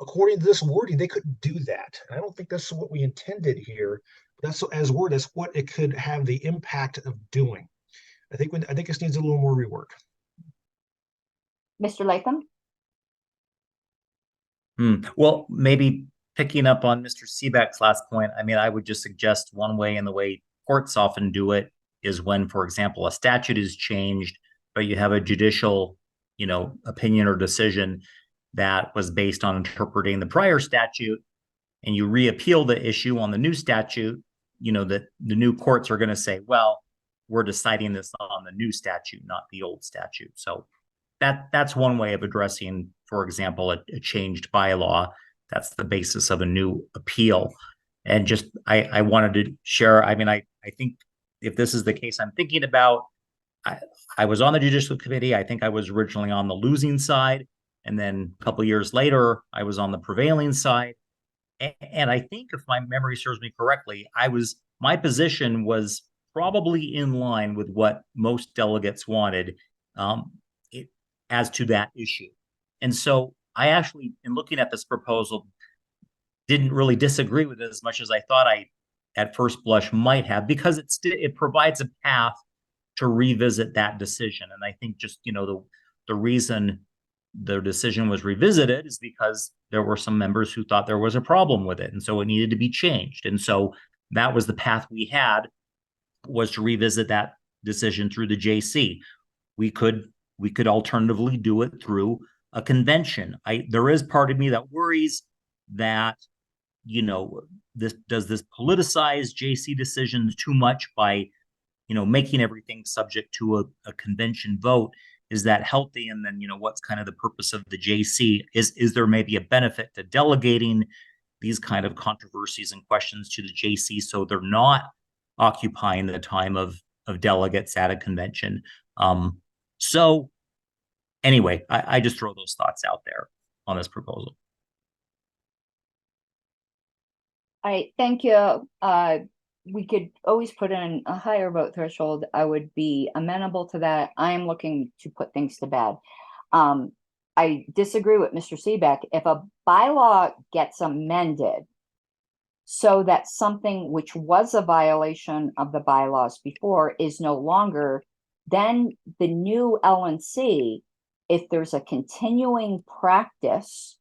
According to this wording, they couldn't do that. And I don't think that's what we intended here. But that's as word as what it could have the impact of doing. I think this needs a little more rework. Mr. Latham? Well, maybe picking up on Mr. Seebeck's last point, I mean, I would just suggest one way, and the way courts often do it, is when, for example, a statute is changed, but you have a judicial, opinion or decision that was based on interpreting the prior statute, and you reappeal the issue on the new statute, that the new courts are going to say, well, we're deciding this on the new statute, not the old statute. So that's one way of addressing, for example, a changed bylaw. that's the basis of a new appeal. And just I wanted to share. I mean, I think if this is the case I'm thinking about, I was on the judicial committee. I think I was originally on the losing side, and then a couple of years later, I was on the prevailing side. And I think, if my memory serves me correctly, my position was probably in line with what most delegates wanted, as to that issue. And so I actually, in looking at this proposal, didn't really disagree with it as much as I thought I, at first blush, might have, because it provides a path to revisit that decision. And I think just, the reason the decision was revisited is because there were some members who thought there was a problem with it, and so it needed to be changed. And so that was the path we had, was to revisit that decision through the JC. We could alternatively do it through a convention. There is part of me that worries that, does this politicize JC decisions too much by, making everything subject to a convention vote? Is that healthy? And then, what's kind of the purpose of the JC? Is there maybe a benefit to delegating these kind of controversies and questions to the JC, so they're not occupying the time of delegates at a convention? So anyway, I just throw those thoughts out there on this proposal. I thank you. We could always put in a higher vote threshold. I would be amenable to that. I am looking to put things to bed. I disagree with Mr. Seebeck. If a bylaw gets amended so that something which was a violation of the bylaws before is no longer, then the new LNC, if there's a continuing practice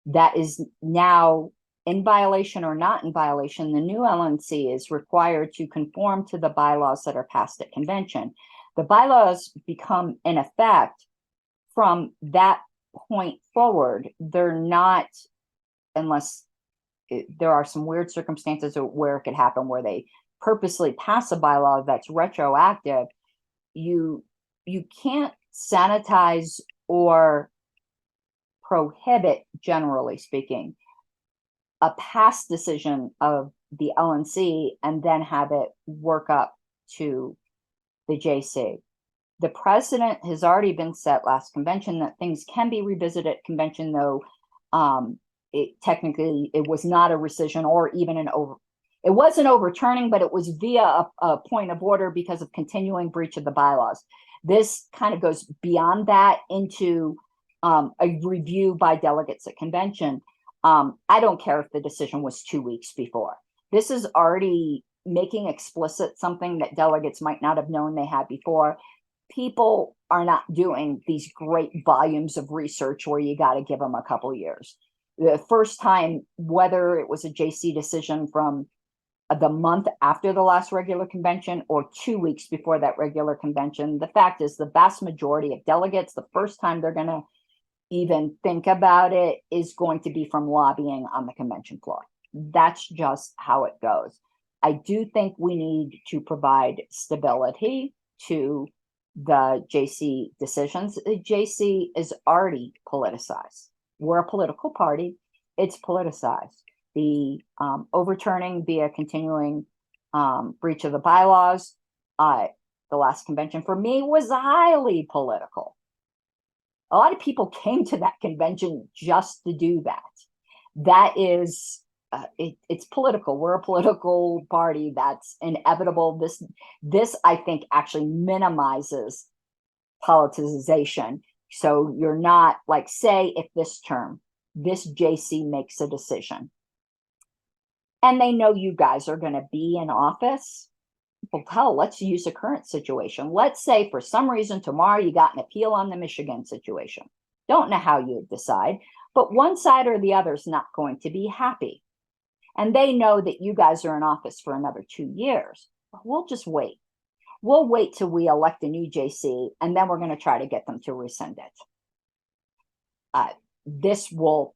that is now in violation or not in violation, the new LNC is required to conform to the bylaws that are passed at convention. The bylaws become in effect from that point forward. They're not, unless there are some weird circumstances where it could happen where they purposely pass a bylaw that's retroactive. You can't sanitize or prohibit, generally speaking, a past decision of the LNC and then have it work up to the JC. The precedent has already been set last convention that things can be revisited at convention, though technically it was not a rescission or even it wasn't overturning, but it was via a point of order because of continuing breach of the bylaws. This kind of goes beyond that into a review by delegates at convention. I don't care if the decision was 2 weeks before. This is already making explicit something that delegates might not have known they had before. People are not doing these great volumes of research where you got to give them a couple years. The first time, whether it was a JC decision from the month after the last regular convention or 2 weeks before that regular convention, the fact is the vast majority of delegates, the first time they're going to even think about it is going to be from lobbying on the convention floor. That's just how it goes. I do think we need to provide stability to the JC decisions. The JC is already politicized. We're a political party. It's politicized. The overturning via continuing breach of the bylaws, the last convention for me was highly political. A lot of people came to that convention just to do that. That is, it's political. We're a political party. That's inevitable. This I think actually minimizes politicization. So you're not like, say, if this JC makes a decision and they know you guys are going to be in office. Well, hell, let's use the current situation. Let's say for some reason tomorrow you got an appeal on the Michigan situation. Don't know how you decide, but one side or the other is not going to be happy. And they know that you guys are in office for another 2 years. We'll just wait. We'll wait till we elect a new JC, and then we're going to try to get them to rescind it. This will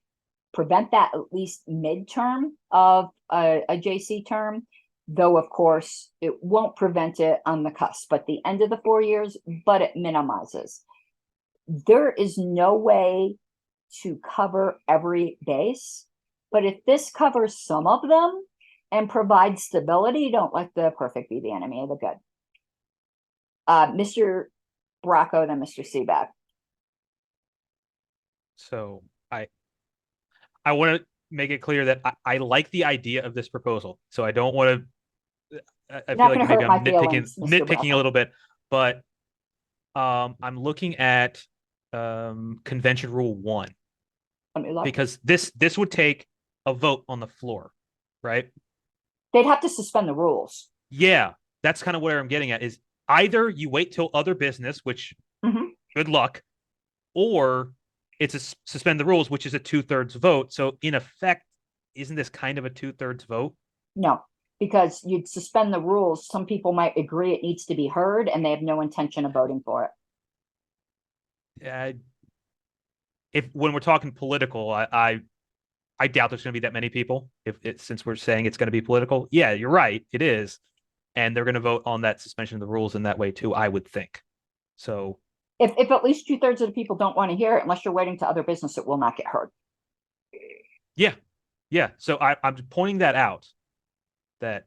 prevent that at least midterm of a JC term. Though, of course, it won't prevent it on the cusp at the end of the 4 years, but it minimizes. There is no way to cover every base. But if this covers some of them and provides stability, don't let the perfect be the enemy of the good. Mr. Bracco, then Mr. Seaback. So I want to make it clear that I like the idea of this proposal. So I don't want to. I feel like maybe I'm nitpicking a little bit, but I'm looking at convention rule 1 because this would take a vote on the floor, right? They'd have to suspend the rules. Yeah, that's kind of where I'm getting at. Is either you wait till other business, which good luck, or it's a suspend the rules, which is a 2/3 vote. So in effect, isn't this kind of a 2/3 vote? No, because you'd suspend the rules. Some people might agree it needs to be heard, and they have no intention of voting for it. If when we're talking political, I doubt there's going to be that many people. Since we're saying it's going to be political, yeah, you're right, it is, and they're going to vote on that suspension of the rules in that way too. I would think. So if at least 2/3 of the people don't want to hear it, unless you're waiting to other business, it will not get heard. Yeah. So I'm pointing that out. That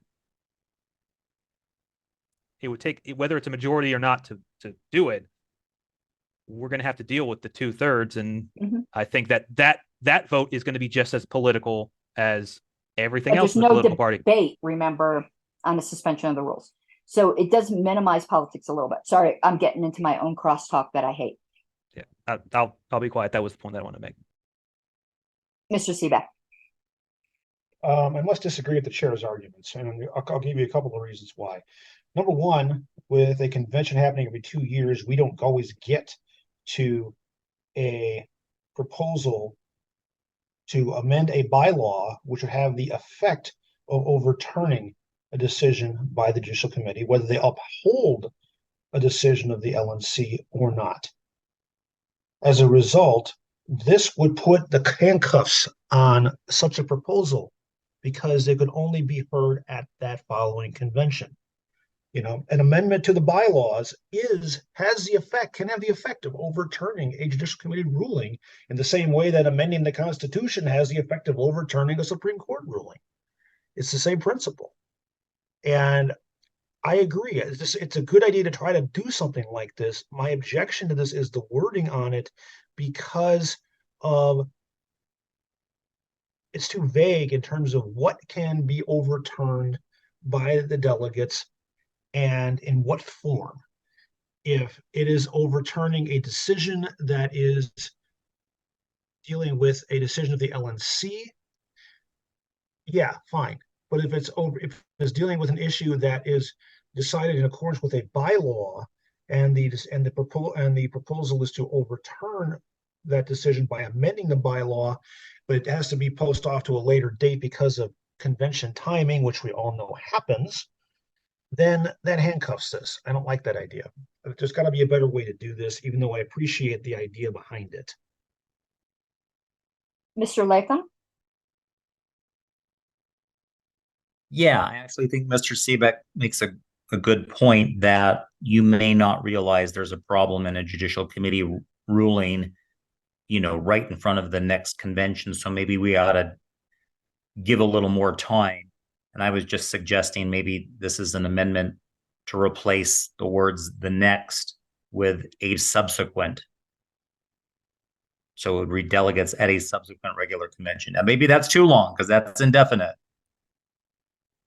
it would take, whether it's a majority or not to do it, we're going to have to deal with the 2/3, and I think that vote is going to be just as political as everything else in the political party. There's no debate, remember, on the suspension of the rules. So it does minimize politics a little bit. Sorry, I'm getting into my own crosstalk that I hate. Yeah, I'll be quiet. That was the point that I want to make. Mr. Seaback. I must disagree with the chair's arguments, and I'll give you a couple of reasons why. Number one, with a convention happening every 2 years, we don't always get to a proposal to amend a bylaw, which would have the effect of overturning a decision by the Judicial Committee, whether they uphold a decision of the LNC or not. As a result, this would put the handcuffs on such a proposal because they could only be heard at that following convention. An amendment to the bylaws can have the effect of overturning a Judicial Committee ruling in the same way that amending the Constitution has the effect of overturning a Supreme Court ruling. It's the same principle. And I agree. It's a good idea to try to do something like this. My objection to this is the wording on it, because of it's too vague in terms of what can be overturned by the delegates and in what form. If it is overturning a decision that is dealing with a decision of the LNC, yeah, fine. But if it's dealing with an issue that is decided in accordance with a bylaw, and the proposal is to overturn that decision by amending the bylaw, but it has to be posted off to a later date because of convention timing, which we all know happens, then that handcuffs this. I don't like that idea. There's got to be a better way to do this, even though I appreciate the idea behind it. Mr. Latham? Yeah, I actually think Mr. Seebeck makes a good point that you may not realize there's a problem in a Judicial Committee ruling, right in front of the next convention. So maybe we ought to give a little more time. And I was just suggesting maybe this is an amendment to replace the words "the next" with "a subsequent." So it would read "delegates at a subsequent regular convention." Now maybe that's too long because that's indefinite.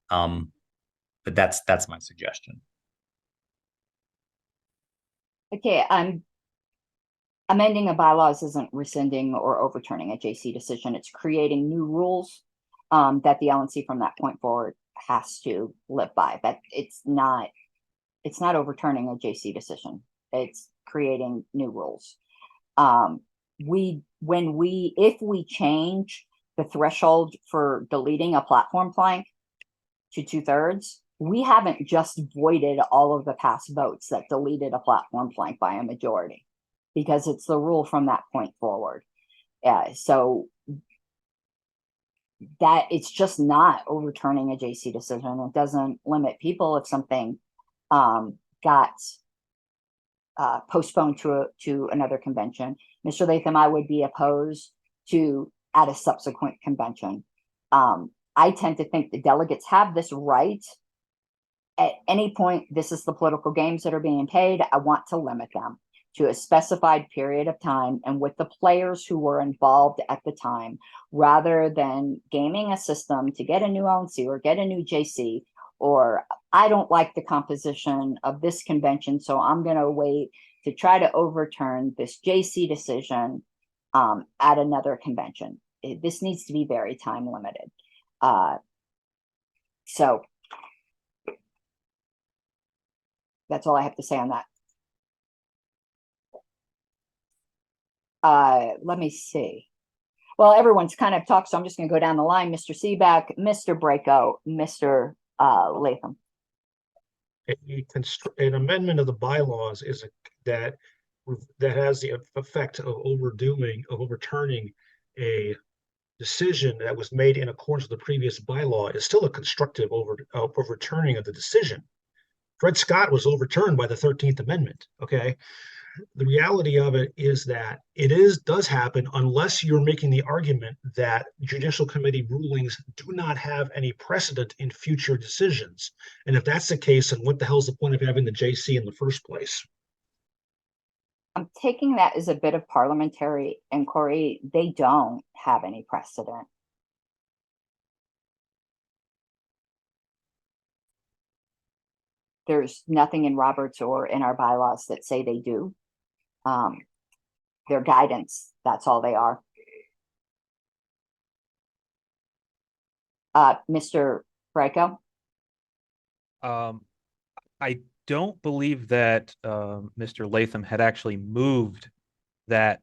But that's my suggestion. Okay, amending a bylaws isn't rescinding or overturning a JC decision. It's creating new rules that the LNC from that point forward has to live by. But it's not overturning a JC decision. It's creating new rules. If we change the threshold for deleting a platform plank to 2/3, we haven't just voided all of the past votes that deleted a platform plank by a majority, because it's the rule from that point forward. So that it's just not overturning a JC decision. It doesn't limit people if something got postponed to another convention. Mr. Latham, I would be opposed to at a subsequent convention. I tend to think the delegates have this right. At any point, this is the political games that are being paid. I want to limit them to a specified period of time and with the players who were involved at the time, rather than gaming a system to get a new LNC or get a new JC, or I don't like the composition of this convention, so I'm going to wait to try to overturn this JC decision at another convention. This needs to be very time limited. So that's all I have to say on that. Let me see. Well, everyone's kind of talked, so I'm just going to go down the line. Mr. Seaback, Mr. Braco, Mr. Latham. An amendment of the bylaws is that has the effect of overturning a decision that was made in accordance with the previous bylaw is still a constructive overturning of the decision. Fred Scott was overturned by the 13th Amendment. Okay. The reality of it is that does happen unless you're making the argument that judicial committee rulings do not have any precedent in future decisions. And if that's the case, then what the hell's the point of having the JC in the first place? I'm taking that as a bit of parliamentary inquiry. They don't have any precedent. There's nothing in Roberts or in our bylaws that say they do. Their guidance, that's all they are. Mr. Braco? I don't believe that Mr. Latham had actually moved that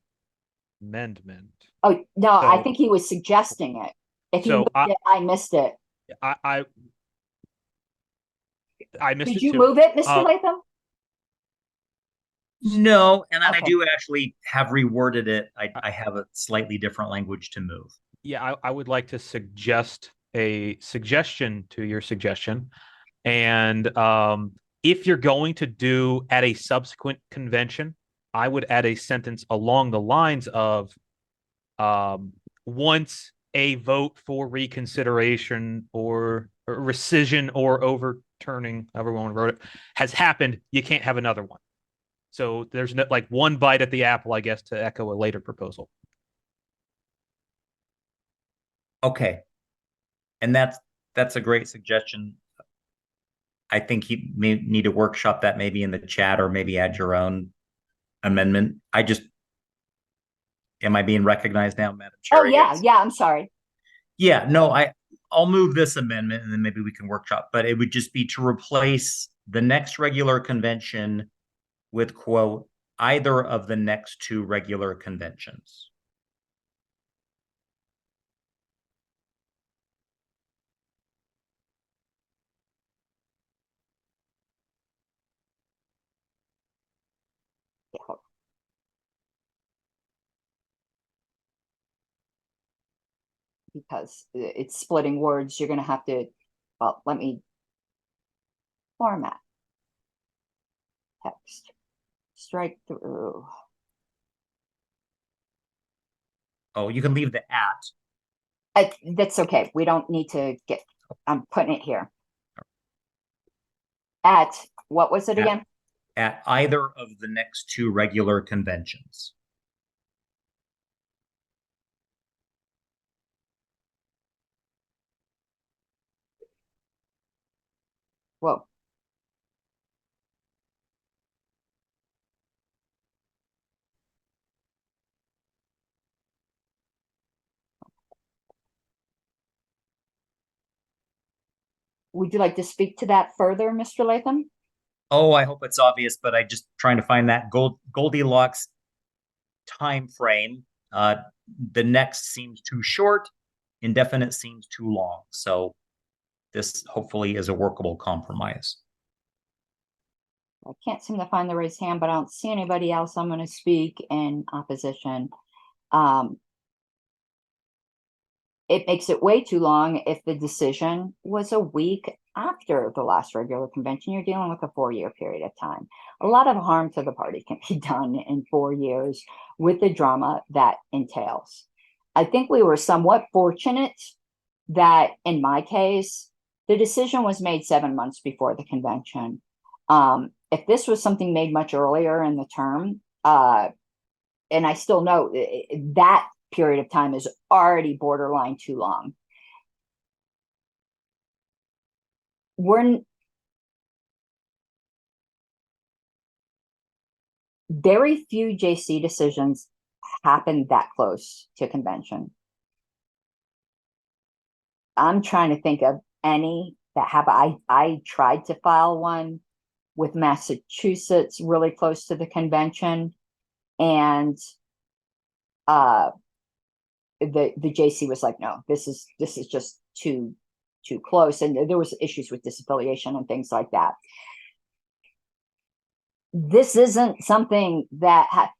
amendment. Oh, no, So- I think he was suggesting it. If he So moved it, I missed it. I missed Did it you too. move it, Mr. Latham? No, and I Okay. do actually have reworded it. I have a slightly different language to move. Yeah, I would like to suggest a suggestion to your suggestion. And if you're going to do at a subsequent convention, I would add a sentence along the lines of once a vote for reconsideration or rescission or overturning, however one wrote it, has happened, you can't have another one. So there's no, like one bite at the apple, I guess, to echo a later proposal. Okay. And that's a great suggestion. I think you may need to workshop that maybe in the chat or maybe add your own amendment. Am I being recognized now, Madam Chair? Oh, yeah, yeah, I'm sorry. Yeah, no, I'll move this amendment and then maybe we can workshop, but it would just be to replace the next regular convention with quote, either of the next two regular conventions. Because it's splitting words, you're going to have to, well, let me format text, strike through. Oh, you can leave the at. That's okay. We don't need to get, I'm putting it here. At, what was it again? At either of the next two regular conventions. Whoa. Would you like to speak to that further, Mr. Latham? Oh, I hope it's obvious, but I just trying to find that Goldilocks time frame. The next seems too short, indefinite seems too long. So this hopefully is a workable compromise. I can't seem to find the raised hand, but I don't see anybody else. I'm going to speak in opposition. It makes it way too long if the decision was a week after the last regular convention. You're dealing with a 4-year period of time. A lot of harm to the party can be done in 4 years with the drama that entails. I think we were somewhat fortunate that in my case, the decision was made 7 months before the convention. If this was something made much earlier in the term, and I still know that period of time is already borderline too long. Very few JC decisions happen that close to convention. I'm trying to think of any that have. I tried to file one with Massachusetts really close to the convention, and the JC was like, no, this is just too close, and there was issues with disaffiliation and things like that. This isn't something that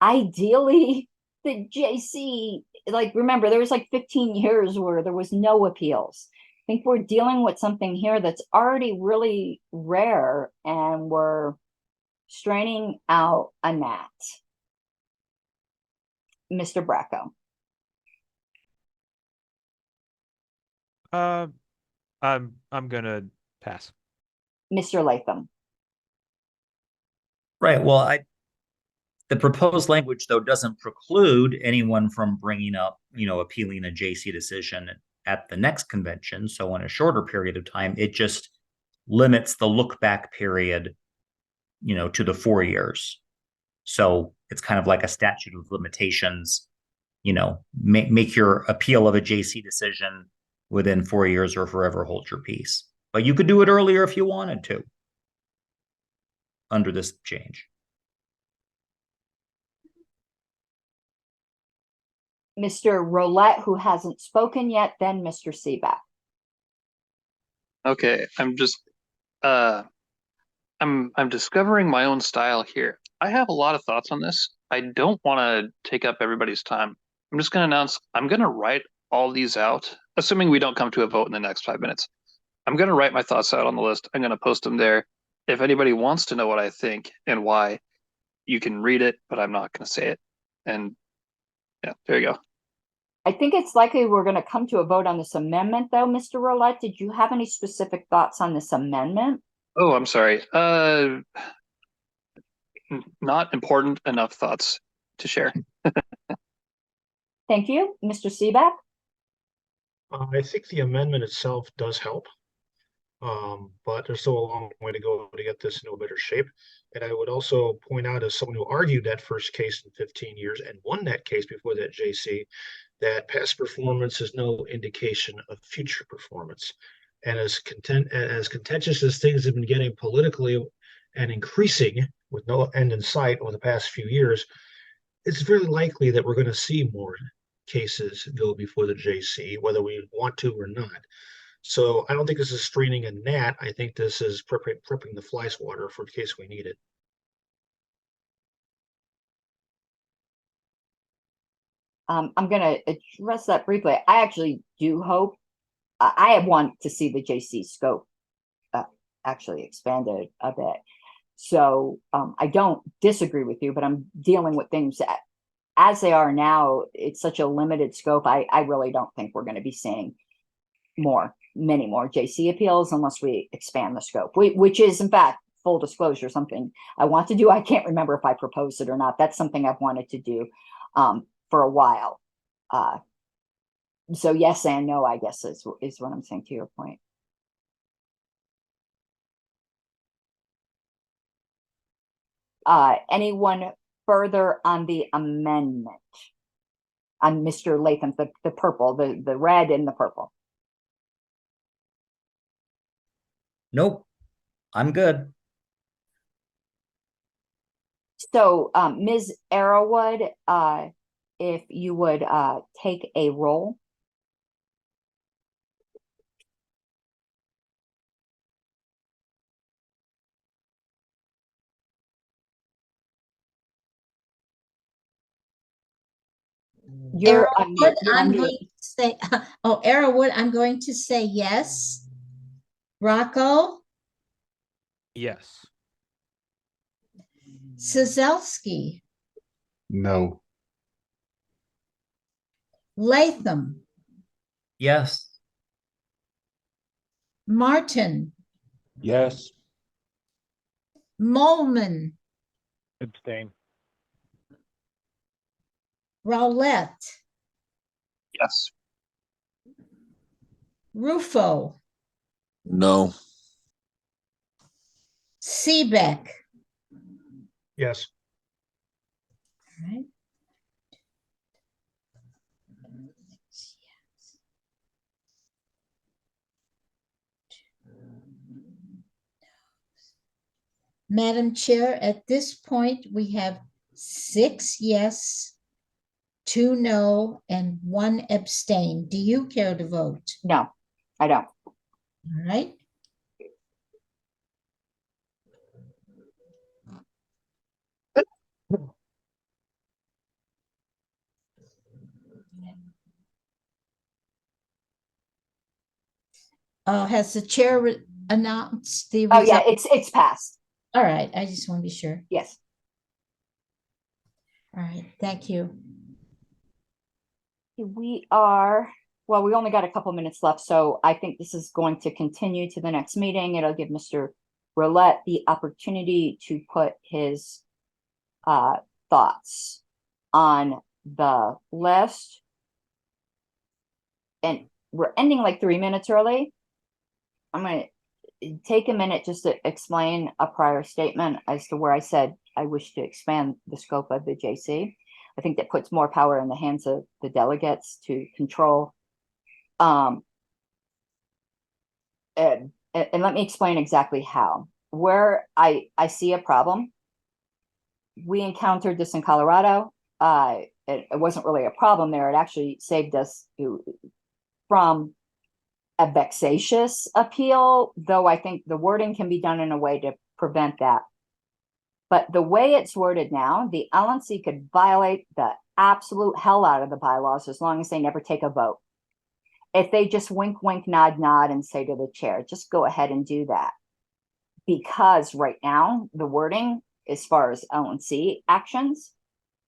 ideally the JC, like, remember, there was like 15 years where there was no appeals. I think we're dealing with something here that's already really rare, and we're straining out a gnat. Mr. Bracco. I'm gonna pass. Mr. Latham. Right. Well, the proposed language, though, doesn't preclude anyone from bringing up, appealing a JC decision at the next convention. So in a shorter period of time, it just limits the look back period, to the 4 years. So it's kind of like a statute of limitations, make your appeal of a JC decision within 4 years or forever hold your peace. But you could do it earlier if you wanted to under this change. Mr. Roulette, who hasn't spoken yet, then Mr. Seaback. Okay, I'm just I'm discovering my own style here. I have a lot of thoughts on this. I don't want to take up everybody's time. I'm just going to announce I'm going to write all these out, assuming we don't come to a vote in the next 5 minutes. I'm going to write my thoughts out on the list. I'm going to post them there. If anybody wants to know what I think and why, you can read it, but I'm not going to say it. And yeah, there you go. I think it's likely we're going to come to a vote on this amendment, though, Mr. Roulette. Did you have any specific thoughts on this amendment? Oh, I'm sorry. Not important enough thoughts to share. Thank you. Mr. Seaback? I think the amendment itself does help. But there's still a long way to go to get this into a better shape. And I would also point out, as someone who argued that first case in 15 years and won that case before that JC, that past performance is no indication of future performance. And as contentious as things have been getting politically and increasing with no end in sight over the past few years, it's very likely that we're going to see more cases go before the JC, whether we want to or not. So I don't think this is straining a gnat. I think this is prepping the fly swatter for in case we need it. I'm going to address that briefly. I actually do hope, I want to see the JC scope actually expanded a bit. So I don't disagree with you, but I'm dealing with things as they are now. It's such a limited scope. I really don't think we're going to be seeing many more JC appeals unless we expand the scope, which is, in fact, full disclosure, something I want to do. I can't remember if I proposed it or not. That's something I've wanted to do for a while. So yes and no, I guess, is what I'm saying to your point. Anyone further on the amendment? On Mr. Latham, the purple, the red and the purple. Nope, I'm good. So, Ms. Arrowwood, if you would take a roll. Arrowwood, I'm going to say, Arrowwood, I'm going to say yes. Rocco? Yes. Sazelski? No. Latham, Yes. Martin, Yes. Molman, Abstain. Rowlett, Yes. Rufo, No. Seebeck. Yes. Right. Madam Chair, at this point, we have 6 yes, 2 no, and 1 abstain. Do you care to vote? No, I don't. All right. Has the chair announced the Oh yeah, result? it's passed. All right, I just want to be sure. Yes. All right, thank you. We are, well, we only got a couple minutes left, so I think this is going to continue to the next meeting. It'll give Mr. Roulette the opportunity to put his thoughts on the list. And we're ending like 3 minutes early. I'm going to take a minute just to explain a prior statement as to where I said I wish to expand the scope of the JC. I think that puts more power in the hands of the delegates to control. And let me explain exactly how. Where I see a problem, we encountered this in Colorado. It wasn't really a problem there. It actually saved us from a vexatious appeal, though I think the wording can be done in a way to prevent that. But the way it's worded now, the LNC could violate the absolute hell out of the bylaws as long as they never take a vote. If they just wink, wink, nod, nod, and say to the chair, just go ahead and do that. Because right now, the wording, as far as LNC actions,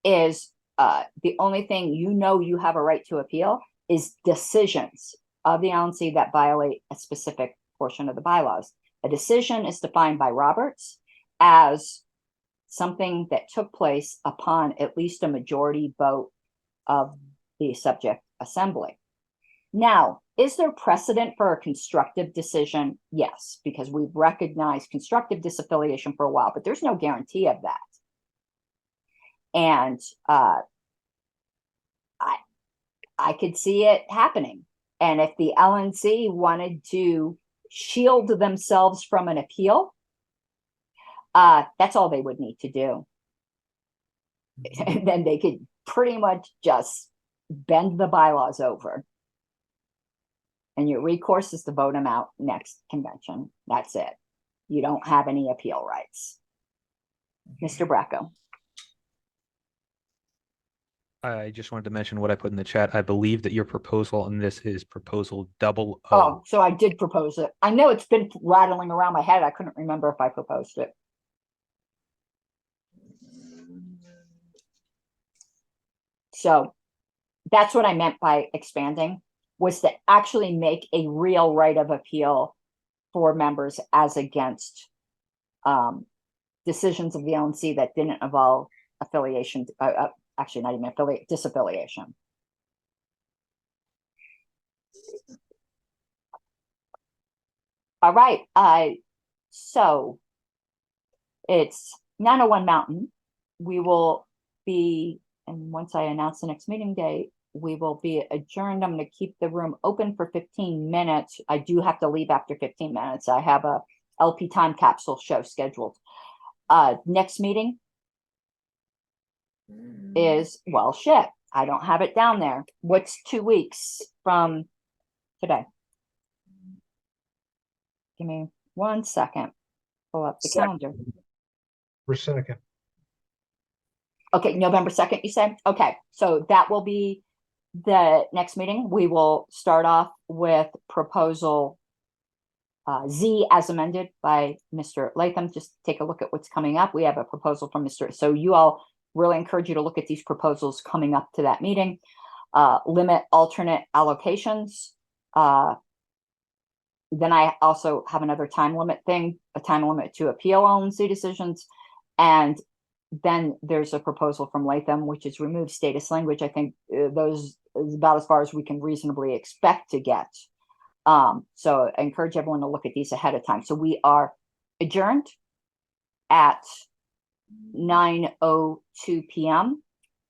is the only thing you have a right to appeal is decisions of the LNC that violate a specific portion of the bylaws. A decision is defined by Roberts as something that took place upon at least a majority vote of the subject assembly. Now, is there precedent for a constructive decision? Yes, because we've recognized constructive disaffiliation for a while, but there's no guarantee of that. And I could see it happening. And if the LNC wanted to shield themselves from an appeal, that's all they would need to do. And then they could pretty much just bend the bylaws over. And your recourse is to vote them out next convention. That's it. You don't have any appeal rights. Mr. Bracco. I just wanted to mention what I put in the chat. I believe that your proposal on this is proposal 00. Oh, so I did propose it. I know it's been rattling around my head. I couldn't remember if I proposed it. So that's what I meant by expanding, was to actually make a real right of appeal for members as against decisions of the LNC that didn't involve affiliation, actually not even affiliate, disaffiliation. All right, so it's 901 Mountain. We will be, and once I announce the next meeting date, we will be adjourned. I'm going to keep the room open for 15 minutes. I do have to leave after 15 minutes. I have a LP time capsule show scheduled. Next meeting is, well, shit, I don't have it down there. What's 2 weeks from today? Give me 1 second. Pull up the calendar. For second. Okay, November 2nd, you said? Okay, so that will be the next meeting. We will start off with proposal Z as amended by Mr. Latham. Just take a look at what's coming up. We have a proposal from Mr. So you all really encourage you to look at these proposals coming up to that meeting. limit alternate allocations. Then I also have another time limit thing, a time limit to appeal OLMC decisions. And then there's a proposal from Latham, which is remove status language. I think those is about as far as we can reasonably expect to get. So I encourage everyone to look at these ahead of time. So we are adjourned at 9:02 p.m.